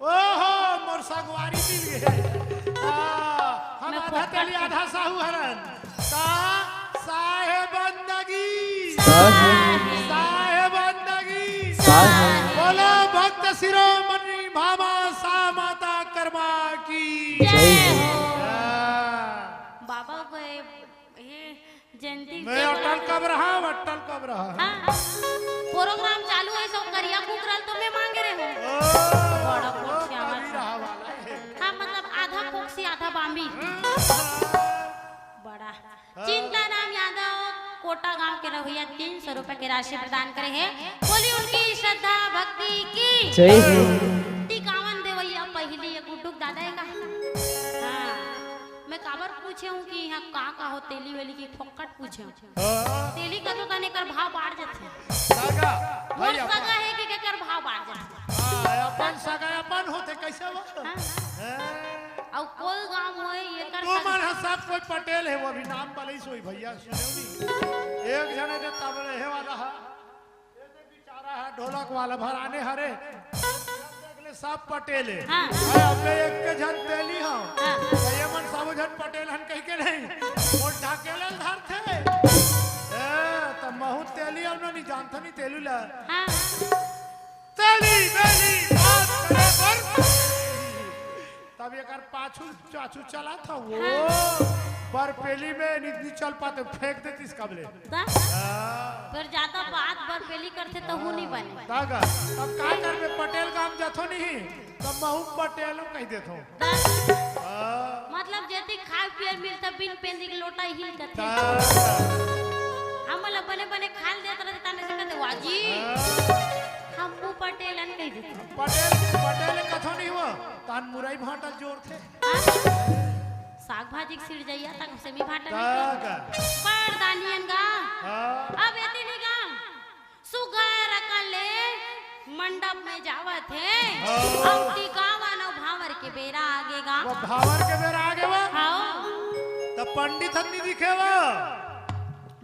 ओहो मोर सगवारी मिल गए हम आधा तेली आधा साहू हरन ता साहेब बंदगी साहेब बंदगी बोलो भक्त शिरोमणि भामा सा माता कर्मा की जय हो हाँ। बाबा को ये जयंती मैं अटल कब रहा हाँ, प्रोग्राम चालू है सब करिया कुकरल तो मैं मांग रहे हो बड़ा कोठिया रहा वाला है हाँ पामी बड़ा चिंता नाम यादव कोटा गांव के रवैया 300 रुपए की राशि प्रदान करे हैं। बोली उनकी श्रद्धा भक्ति की जय हो। 51 देवैया पहली ये गुड्डुक दादा है का। हाँ मैं काबर पूछे हूँ कि यहाँ का हो तेली वेली की फोकट पूछे हूँ। तेली का तो तने कर भाव बढ़ जाते सगा मोर सगा है कि कर भाव बढ़ जाते अपन सगा अपन होते कैसे वो और कोई गांव होए ये कर तू मन सब कोई पटेल है वो अभी नाम पले सोई भैया सुने एक जने जो तबले है वाला है ये जो बेचारा है ढोलक वाला भराने हरे अगले सब पटेल है हाँ। अबे एक के जन तेली हो ये मन सब जन पटेल हन कह के नहीं और ढाकेले धर थे तो महू तेली हमने नहीं जानता नहीं तेलू ला हाँ तेली बेली बात करे पर तब एक पाछू चाचू चला था वो पर पेली में नहीं चल पाते फेंक देती इस कबले फिर ज्यादा बात बरपेली करते तो हूँ नहीं बने तागा तब का कर में पटेल काम जाथो नहीं तब महू पटेल कह देथो मतलब जैसे खाए पिए मिलता बिन पेंदी के लोटा ही करते हम मतलब बने बने खाल देते रहते ताने से कहते वाजी हम वो पटेलन कह देते पटेल कथो नहीं हुआ तान मुरई भाटा जोर थे साग भाजी के सिर जाइया तक से भी भाटा तागा पर दानियन गा अब एती नहीं गा सुगर रकले मंडप में जावत है अब टिकावा न भावर के बेरा आगे गा वो भावर के बेरा आगे वो हां तब पंडित नहीं दिखे वो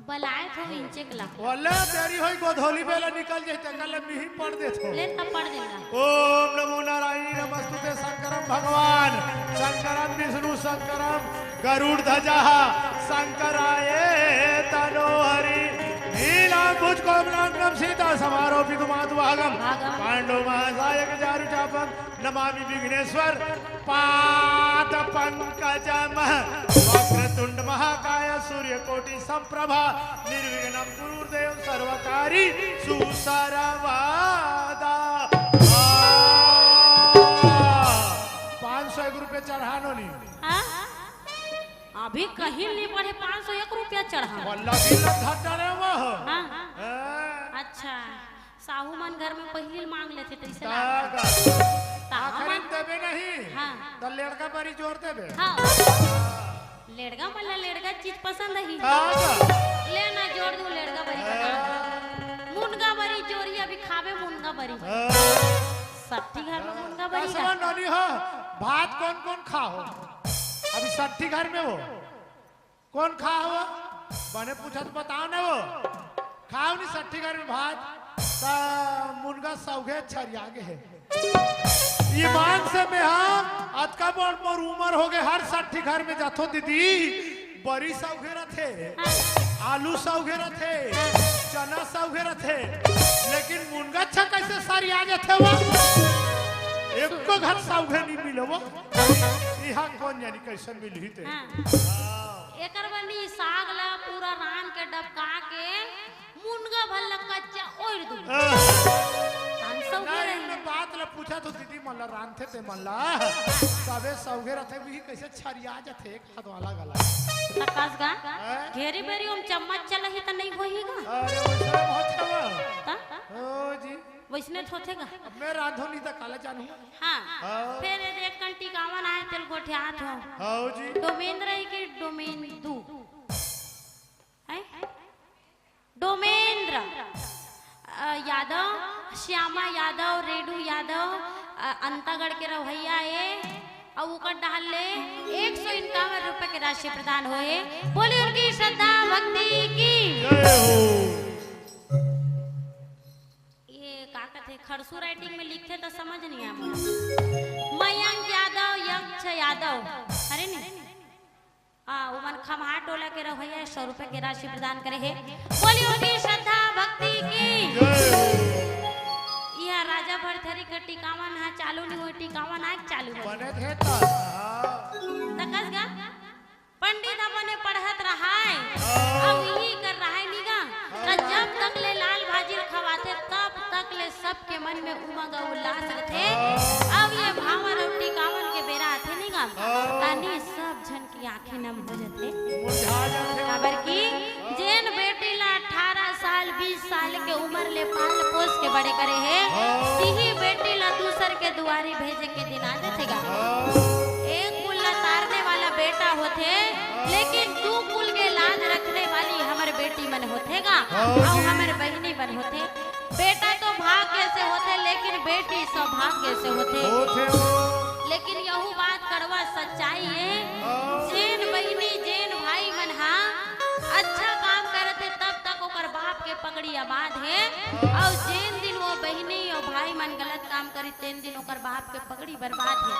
बलाए थो इंचे कला वल्ला तेरी होई गोधोली बेला निकल जाए तंगल में ही पड़ देथो ले तब पढ़ देगा ओम नमो नारायण नमस्तुते शंकरम भगवान शंकरम विष्णु शंकरम गरुड़ ध्वजा शंकराय तनो हरि नीलांबुज कोमलांगम सीता समारोपित माधुभागम पांडव महासायक जारु चापम नमामि विघ्नेश्वर पाद पंकजम वक्रतुंड महाकाय सूर्यकोटि संप्रभा निर्विघ्नं गुरुदेव सर्वकारी सुसरवादा 501 रुपये चढ़ानो नहीं हाँ? अभी कहीं नहीं पढ़े 501 रुपया चढ़ा वल्लाह बिल्ला धट्टा रे वो हाँ? अच्छा साहू मन घर में पहले मांग लेते तो इसे आखिर देबे नहीं हाँ तो लड़का बड़ी जोर देबे हाँ लेड़गा मल्ला लेड़गा चीज पसंद है लेना जोड़ दूं लेड़गा बरी मुनगा बरी जोरी अभी खावे मुनगा बरी सट्टी घर में मुनगा बरी कसवा ननी हो भात कौन कौन खाओ अभी सट्टी घर में हो कौन खाओ बने पूछा तो बताओ ना वो खाओ नहीं सट्टी घर में भात ता मुनगा सौगे छरियागे है ईमान से में हाँ आज का बड़ मोर उम्र हो गए हर सट्टी घर में जाथो दीदी बड़ी सौगे रथे आलू सौगे रथे चना सौगे रथे लेकिन मुनगा अच्छा कैसे सारी आ जाते वो एक को घर सौगे नहीं मिले वो यहाँ कौन जानी कैसे मिली थे एकर बनी साग ला पूरा रान के डबका के मुनगा भल्ला कच्चा ओर दूं तान सौगे रही बात ला पूछा तो दीदी मल्ला रांधते थे मल्ला सबे सौगे रथे भी कैसे छरिया जाते एक हाथ वाला गला तकास गा घेरी बेरी हम चम्मच चला ही त नहीं होईगा अरे वैसे बहुत हवा ता ओ जी वैसने थोथेगा अब मैं रांधो नहीं तो काला जानू हाँ फिर एक कंटी कावन आए तेल गोठे हाथ हो हां जी डोमेन रही कि डोमेन दू है डोमेन्द्र यादव श्यामा यादव रेडू यादव अंतागढ़ के रवैया है और उकर डाल ले 151 रुपए की राशि प्रदान हुए बोले उनकी श्रद्धा भक्ति की जय हो ये का कहते खरसू राइटिंग में लिखते तो समझ नहीं आया मयंक यादव यक्ष यादव अरे नहीं उमन खमहा टोला के रवैया 100 रुपए की राशि प्रदान करे है बोली उनकी श्रद्धा भक्ति की यह राजा भरथरी के टिकावन है चालू नहीं हुई टिकावन आज चालू बने थे तो तकस गा पंडित अपने पढ़त रहा है अब यही कर रहा है निगा तो जब तक ले लाल भाजी खवाते तब तक ले सबके मन में उमंग उल्लास रहते अब ये भावर और टिकावन के बेरा थे निगा तानी सब झन की आंखें नम हो जाते मुरझा जाते खबर की जेन बेटी ला 18 साल 20 साल के उम्र ले पाल पोस के बड़े करे है तिही बेटी ला दूसर के दुआरी भेजे के दिन आ जातेगा। एक कुल ला तारने वाला बेटा होते लेकिन तू कुल के लाज रखने वाली हमर बेटी मन होतेगा और हमर बहनी बन होते। बेटा तो भाग्य से होते लेकिन बेटी सौभाग्य से होते। लेकिन यहू बात कड़वा सच्चाई है जेन बहनी जेन भाई मन हा अच्छा काम करते तब तक ओकर बाप के पगड़ी आबाद है और जेन दिन वो बहनी और भाई मन गलत काम करी तेन दिन ओकर बाप के पगड़ी बर्बाद है।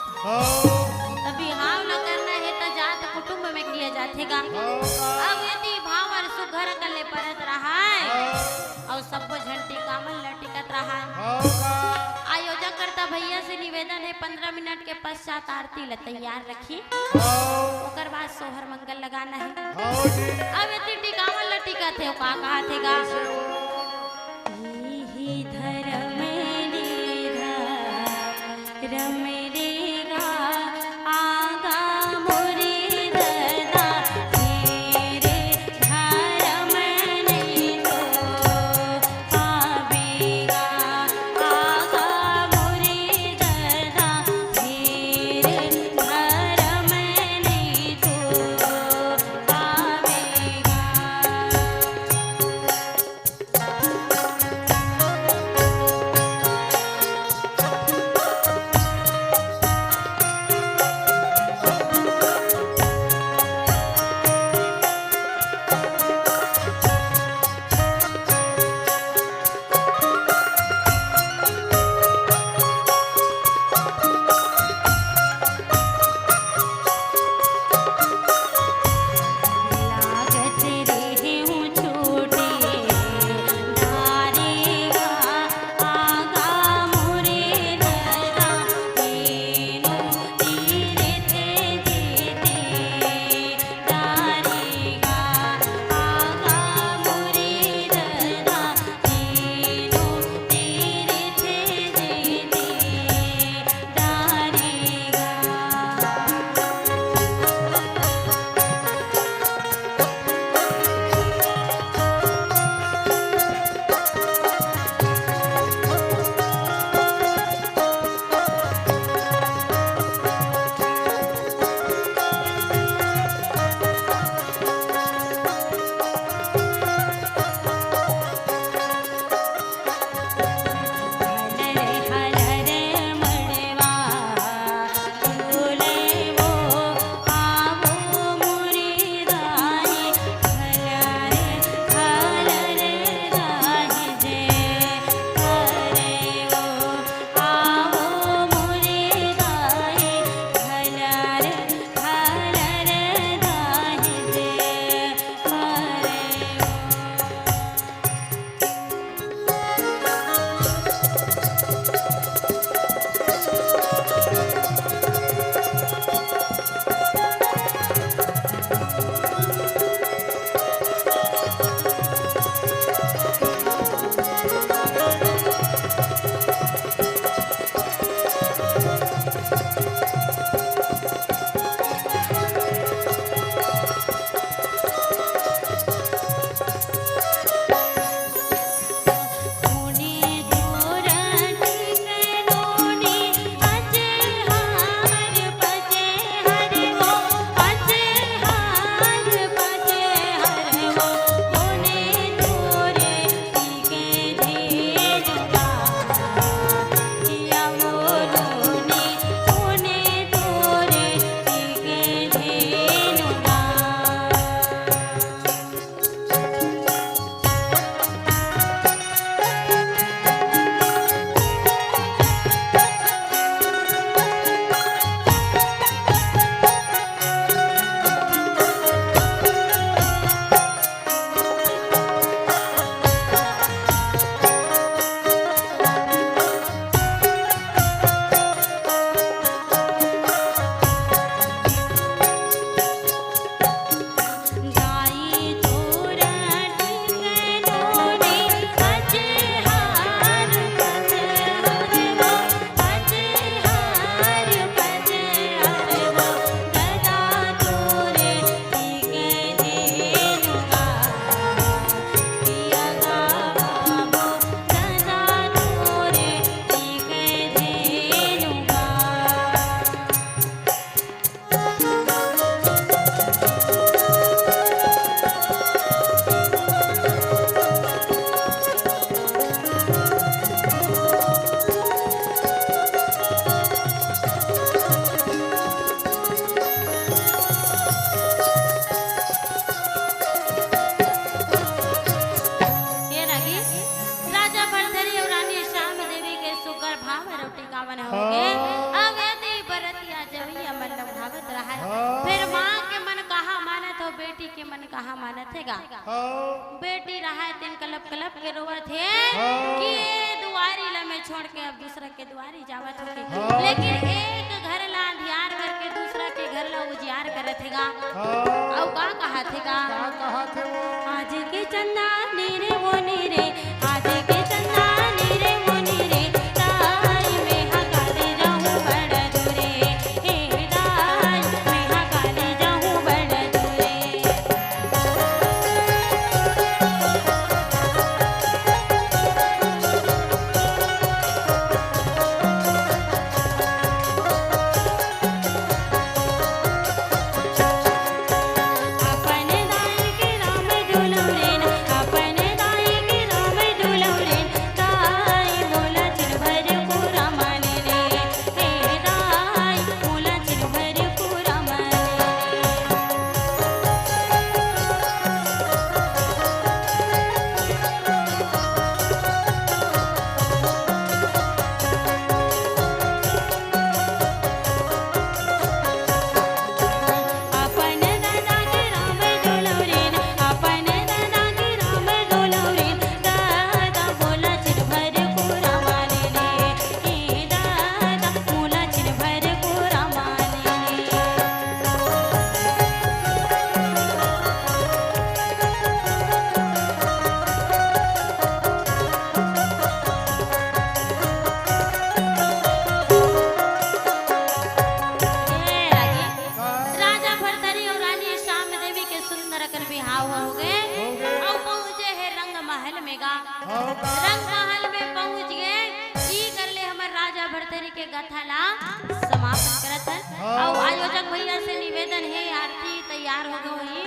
तभी हाव न करना है तो जात कुटुंब में किया जातेगा। अब यदि भाव और सुघर कले परत रहा है और सबको झंटी कामल लटिकत रहा है। आयोजक करता भैया से निवेदन है 15 मिनट के पश्चात आरती ला तैयार रखी ओकर बाद सोहर मंगल लगाना है। अब यदि टिकामल लटिकत है का कहा थेगा ही धर्म रमेगा आगा मोरे ददा तेरे धर्म नहीं तो पावेगा आगा मोरे ददा तेरे धर्म नहीं तो पावेगा। भावन हो गए। अब यदि बरतिया जवैया मन भागत रहा फिर माँ के मन कहा मानत हो बेटी के मन कहा मानत हैगा। बेटी रहा तीन कलप कलप के रोवत है कि दुआरी ला में छोड़ के अब दूसरा के दुआरी जावत होके, लेकिन एक घर ला ध्यान करके दूसरा के घर ला उजियार करत हैगा। अब का कहा थेगा आज के चंदा नीरे वो नीरे, आज के चंदा नीरे वो नीरे, ताई में हकाले जाऊं बड़ दूरे, हे ताई में हकाले जाऊं बड़ दूरे। अपने दाई के राम दुलम रे, अपने दाई के राम दुलम रे, ताई मोला चिन भर पूरा माने रे, हे ताई मोला चिन भर पूरा माने अपने दादा के राम दुलम रे, अपने दादा के राम दुलम रे, दादा बोला चिन भर पूरा माने रे, हे दादा मोला चिन भर पूरा माने रे। राजा भरथरी और रानी श्याम देवी के सुंदर कर बिहाव हो गए और पहुंचे है रंग महल में गा। रंग महल में पहुंच गए की कर ले हमर राजा भरथरी के गाथा ला समाप्त करत हन। और आयोजक भैया से निवेदन है आरती तैयार हो गई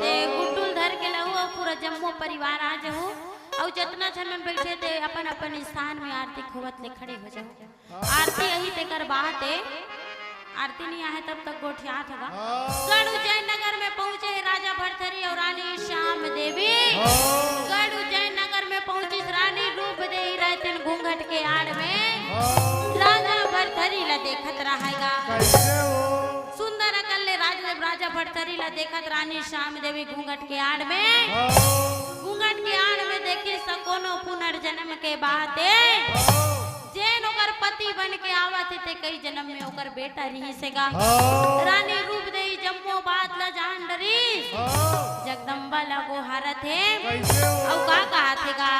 ते गुड्डुल धर के लहू और पूरा जम्मू परिवार आ जाओ और जितना जन में बैठे थे अपन अपन स्थान में आरती खोवत ले खड़े हो जाओ। आरती यही ते कर बात है, आरती नहीं आए तब तक गोठियात होगा। गढ़ उज्जैन नगर में पहुंचे राजा भरथरी और रानी श्याम देवी। गढ़ उज्जैन नगर में पहुंची रानी रूप दे रहते घूंघट के आड़ में राजा भरथरी ला देखत रहेगा। सुंदर अकल राजा भरथरी ला देखत रानी श्याम देवी घूंघट के आड़ में, घूंघट के आड़ में देखी सकोनो पुनर्जन्म के बात जेन ओकर पति बन के आवत थे कई जन्म में ओकर बेटा रही सेगा। रानी रूप देई जम्मो बात ला जान डरी जगदम्बा ला गो हारत है और का कहा थेगा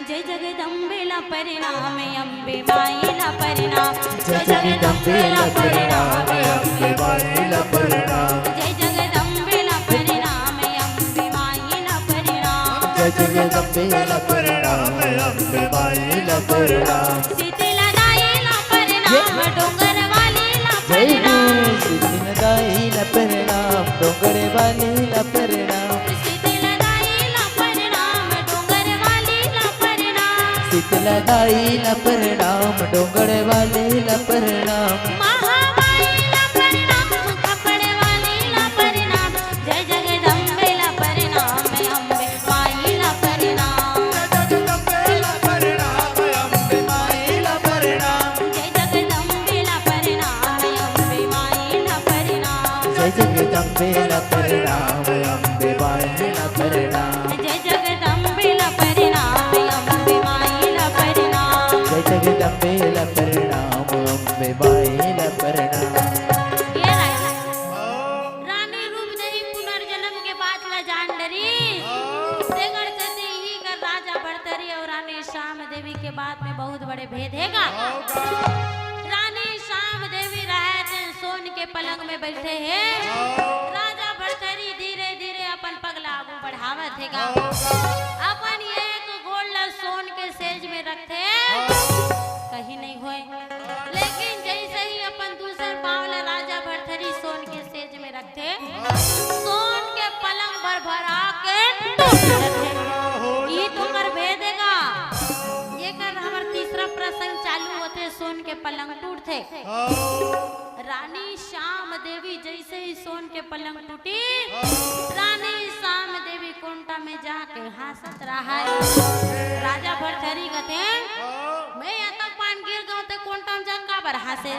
जय जगदम्बे ला परिणाम अम्बे माई ला परिणाम, जय जगदम्बे ला परिणाम अम्बे माई ला परिणाम, जय जगदम्बे ला परिणाम अम्बे माई ला परिणाम, जय जगदम्बे ला परिणाम अम्बे माई ला परिणाम। शीतला दाई ला परिणाम डोंगर वाली ला जय परिणाम, शीतल दाई ला परिणाम डोंगर वाली ला परिणाम, शीतला दाई ला परिणाम डोंगर वाली ला परिणाम, शीतल दाई ला परिणाम डोंगर वाली ला परिणाम, महामाई ला परिणाम कपड़े वाली ला परिणाम, जय जगदम्बे ला परिणाम अम्बे माई ला परिणाम, जगदम्बे ला परिणाम अम्बे माई ला परिणाम, जय जगदम्बे ला परिणाम अम्बे माई ला परिणाम, जय जगदम्बे ला परिणाम अम्बे माई ला परिणाम, जय जगदम्बे ला परिणाम अम्बे माई ला परिणाम। जय जगदम्बे ला परिणाम अम्बे माई ला परिणाम। ये रहा रानी रूप देवी पुनर्जन्म के बाद ला जान डरी तेगड़ चती ही कर राजा भरथरी और रानी श्याम देवी के बाद में बहुत बड़े भेद हैगा। रानी श्याम देवी रहते सोन के पलंग में बैठे हैं, राजा भरथरी धीरे धीरे अपन पगला आगू बढ़ावत हैगा। अपन एक गोल सोन के सेज में रखते कहीं नहीं होए, लेकिन जैसे ही अपन दूसरे पावला राजा भरथरी सोन के सेज में रखते सोन के पलंग भर भरा के ये तो कर भेदेगा। ये कर हमार तीसरा प्रसंग चालू होते सोन के पलंग टूटते। रानी श्याम देवी जैसे ही सोन के पलंग टूटी रानी श्याम देवी कुंटा में जाके हंसत रहा है। राजा भरथरी कहते मैं यहाँ तक पान गिर गया तो पर हंसे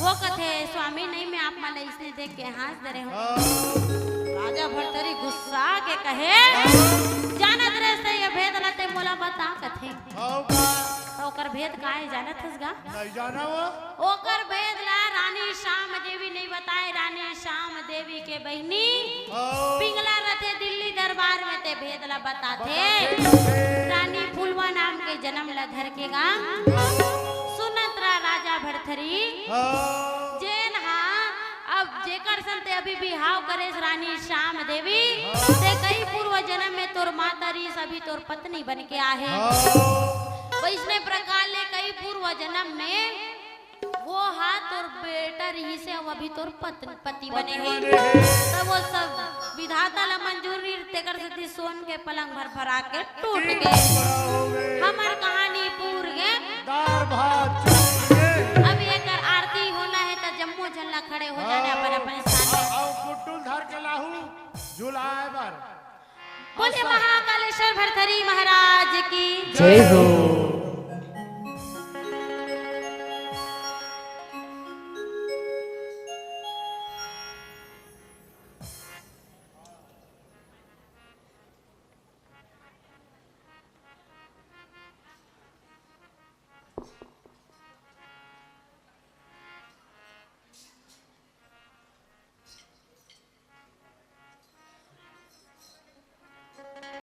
वो कथे स्वामी नहीं मैं आप मन इसने देख के हंस दे रहे हो राजा भर्तरी गुस्सा के कहे जानत रहे से ये भेद लते मोला बता कथे ओकर भेद काहे जानत हसगा नहीं जाना वो ओकर भेद ला रानी श्याम देवी नहीं बताए रानी श्याम देवी के बहनी पिंगला रथे दिल्ली दरबार में ते भेद ला बताते रानी फूलवा नाम के जन्म ला धर के गा सुनतरा राजा भरथरी जेन हा अब जेकर संते अभी भी हाव करे रानी श्याम देवी ते कई पूर्व जन्म में तोर माता री सभी तोर पत्नी बन के आहे वैसने प्रकार ले कई पूर्व जन्म में वो हाथ और बेटा रही से अब अभी तोर पति बने हैं तब वो सब विधाता ला मंजूरी तेकर सती सोन के पलंग भर भरा के टूट गए हमार कहानी पूर गए दार भात चूर गए अब एकर आरती होना है तो जम्मू जल्ला खड़े हो जाने अपन अपन स्थान में आओ कुट्टुल धर के लाहू झुलाए बर बोले महाकालेश्वर भरथरी महाराज की जय हो।